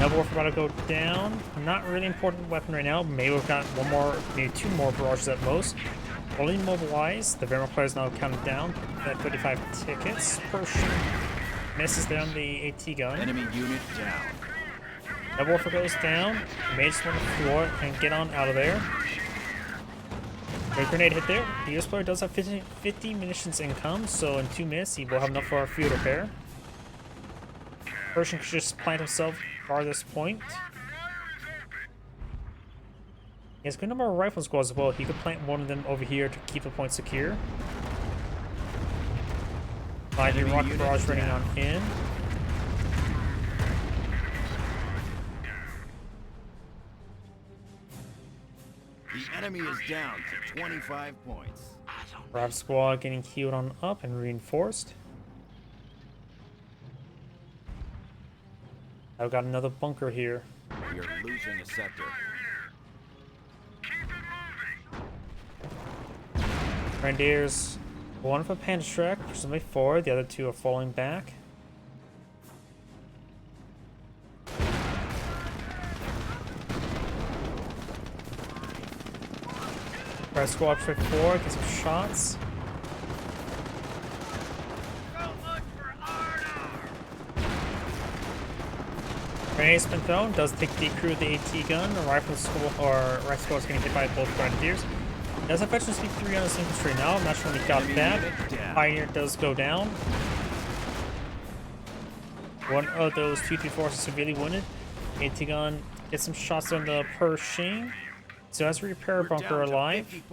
Nebel Warfare about to go down. Not really important weapon right now. Maybe we've got one more, maybe 2 more barrages at most. Fully mobilized. The Wehrmacht player is now counted down at 35 tickets. Pershing misses down the AT gun. Enemy unit down. Nebel Warfare goes down. Mage just want to floor it and get on out of there. Great grenade hit there. The US player does have 50 munitions income, so in 2 minutes he will have enough for our field repair. Pershing should just plant himself farthest point. He has a good number of rifle squads as well. He could plant one of them over here to keep the point secure. The rocket barrage running on in. The enemy is down to 25 points. Rifle squad getting healed on up and reinforced. I've got another bunker here. We are losing a sector. Grenadiers, one for Panzerstreck, presumably 4. The other 2 are falling back. Red squad for 4, get some shots. Grenade's been thrown, does take the crew of the AT gun. The rifle squad is getting hit by both grenadiers. Does have veteran speed 3 on his infantry now. I'm not sure when he got that. Pioneer does go down. One of those 2-3-4 is severely wounded. AT gun gets some shots on the Pershing. So as a repair bunker alive.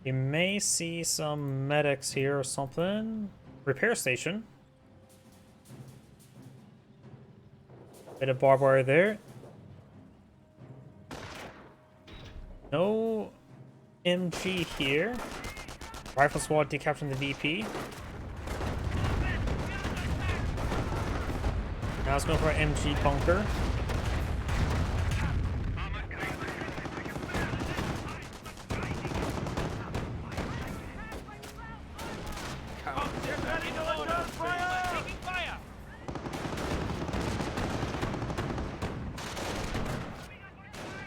You may see some medics here or something. Repair station. Bit of barbed wire there. No MG here. Rifle squad decapturing the VP. Now let's go for an MG bunker.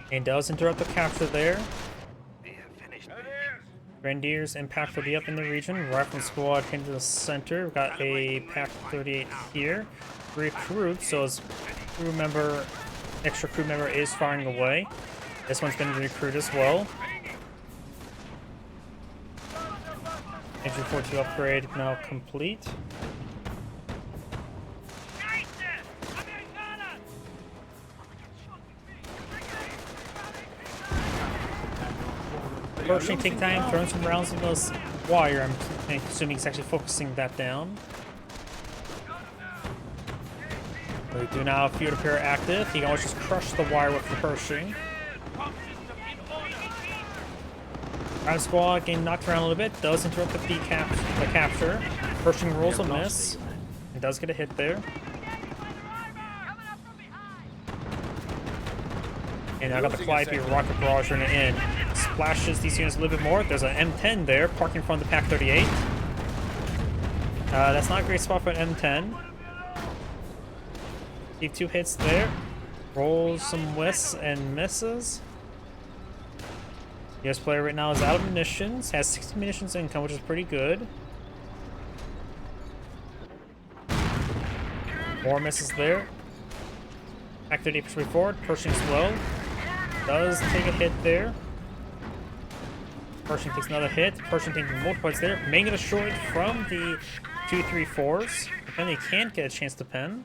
And does interrupt the capture there. Grenadiers impactfully up in the region. Rifle squad into the center. We've got a PAC-38 here. Recruit, so his crew member, extra crew member is firing away. This one's been recruited as well. Entry 42 upgrade now complete. Pershing take time, throwing some rounds in those wire. I'm assuming he's actually focusing that down. We do now have field repair active. He can always just crush the wire with the Pershing. Drive squad getting knocked around a little bit. Does interrupt the capture. Pershing rolls a miss. And does get a hit there. And I got the Clyde rocket barrage running in. Splashes these units a little bit more. There's an M10 there, parking in front of the Pak-38. That's not a great spot for an M10. Keep 2 hits there. Rolls some whiffs and misses. US player right now is out of munitions. Has 60 munitions income, which is pretty good. More misses there. Pak-38 push forward. Pershing's low. Does take a hit there. Pershing takes another hit. Pershing taking multiple hits there. May get destroyed from the 2-3-4s. But then they can't get a chance to pen.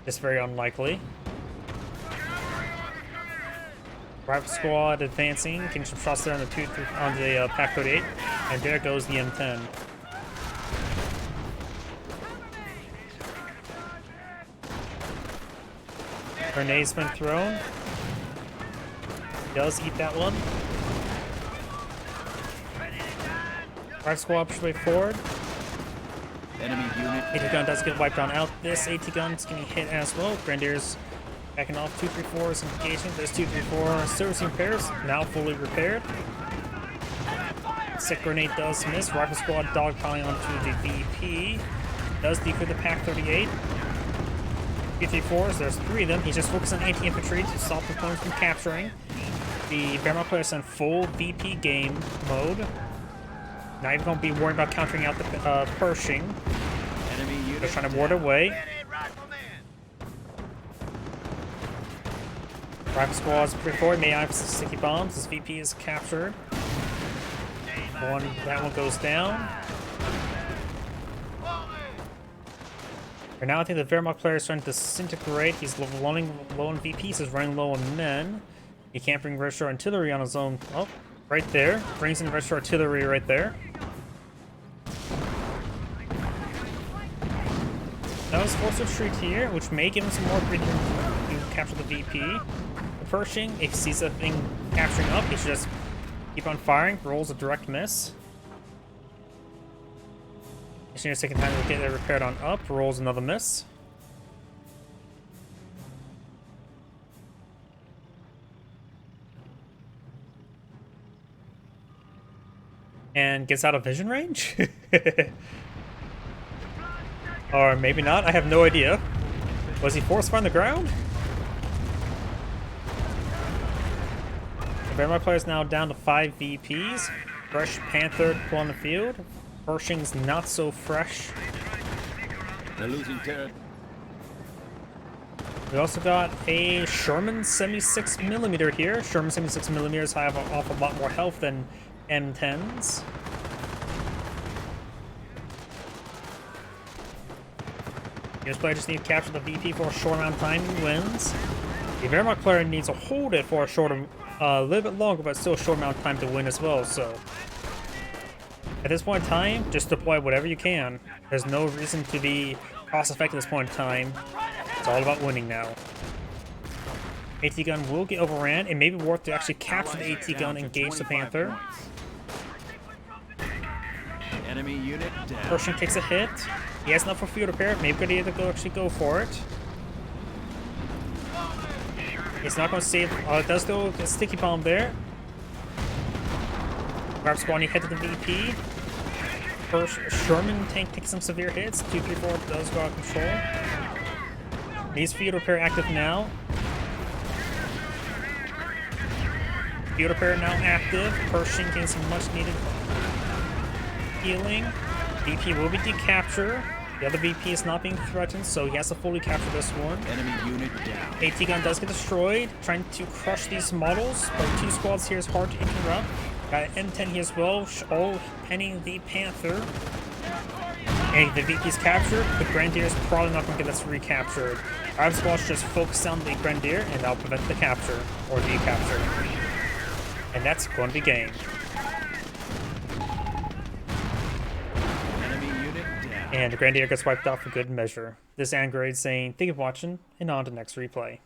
It's very unlikely. Private squad advancing. Getting some shots there on the Pak-38. And there goes the M10. Grenade's been thrown. Does eat that one. Private squad push way forward. Enemy unit. AT gun does get wiped on out. This AT gun's getting hit as well. Grenadier's backing off. 2-3-4's engagement. There's 2-3-4 servicing repairs. Now fully repaired. Sick grenade does miss. Rifle squad dogpiling onto the VP. Does defeat the Pak-38. 2-3-4s, there's 3 of them. He's just focused on anti-infantry to stop the opponents from capturing. The Wehrmacht players in full VP game mode. Not even going to be worried about countering out the Pershing. Enemy unit. They're trying to ward away. Rifle squad's pretty forward. May I have sticky bombs. This VP is captured. That one goes down. Right now, I think the Wehrmacht player is starting to disintegrate. He's running low on VPs. He's running low on men. He can't bring register artillery on his own. Oh, right there. Brings in register artillery right there. Now he's forced to retreat here, which may give him some more breathing to capture the VP. The Pershing, if he sees that thing capturing up, he should just keep on firing. Rolls a direct miss. Engineer's taking time to get it repaired on up. Rolls another miss. And gets out of vision range? Or maybe not, I have no idea. Was he force fire on the ground? The Wehrmacht player is now down to 5 VPs. Fresh Panther on the field. Pershing's not so fresh. They're losing turret. We also got a Sherman 76mm here. Sherman 76mm have an awful lot more health than M10s. This player just needs to capture the VP for a short amount of time and wins. The Wehrmacht player needs to hold it for a little bit longer, but still a short amount of time to win as well. So at this point in time, just deploy whatever you can. There's no reason to be cost-effective at this point in time. It's all about winning now. AT gun will get overran. It may be worth to actually capture the AT gun and engage the Panther. Enemy unit down. Pershing takes a hit. He has enough for field repair. Maybe good idea to actually go for it. He's not going to save. It does go a sticky bomb there. Grab squad, hit to the VP. First, Sherman tank takes some severe hits. 2-3-4 does go out of control. Needs field repair active now. Field repair now active. Pershing getting some much needed healing. VP will be decaptured. The other VP is not being threatened, so he has to fully capture this one. Enemy unit down. AT gun does get destroyed, trying to crush these models, but 2 squads here is hard to interrupt. Got an M10 here as well, all penning the Panther. And the VP is captured. The Grenadier is probably not going to get this recaptured. Our squad should just focus on the Grenadier, and that'll prevent the capture, or decapture. And that's going to be game. Enemy unit down. And the Grenadier gets wiped off for good measure. This Android saying, thank you for watching, and on to the next replay.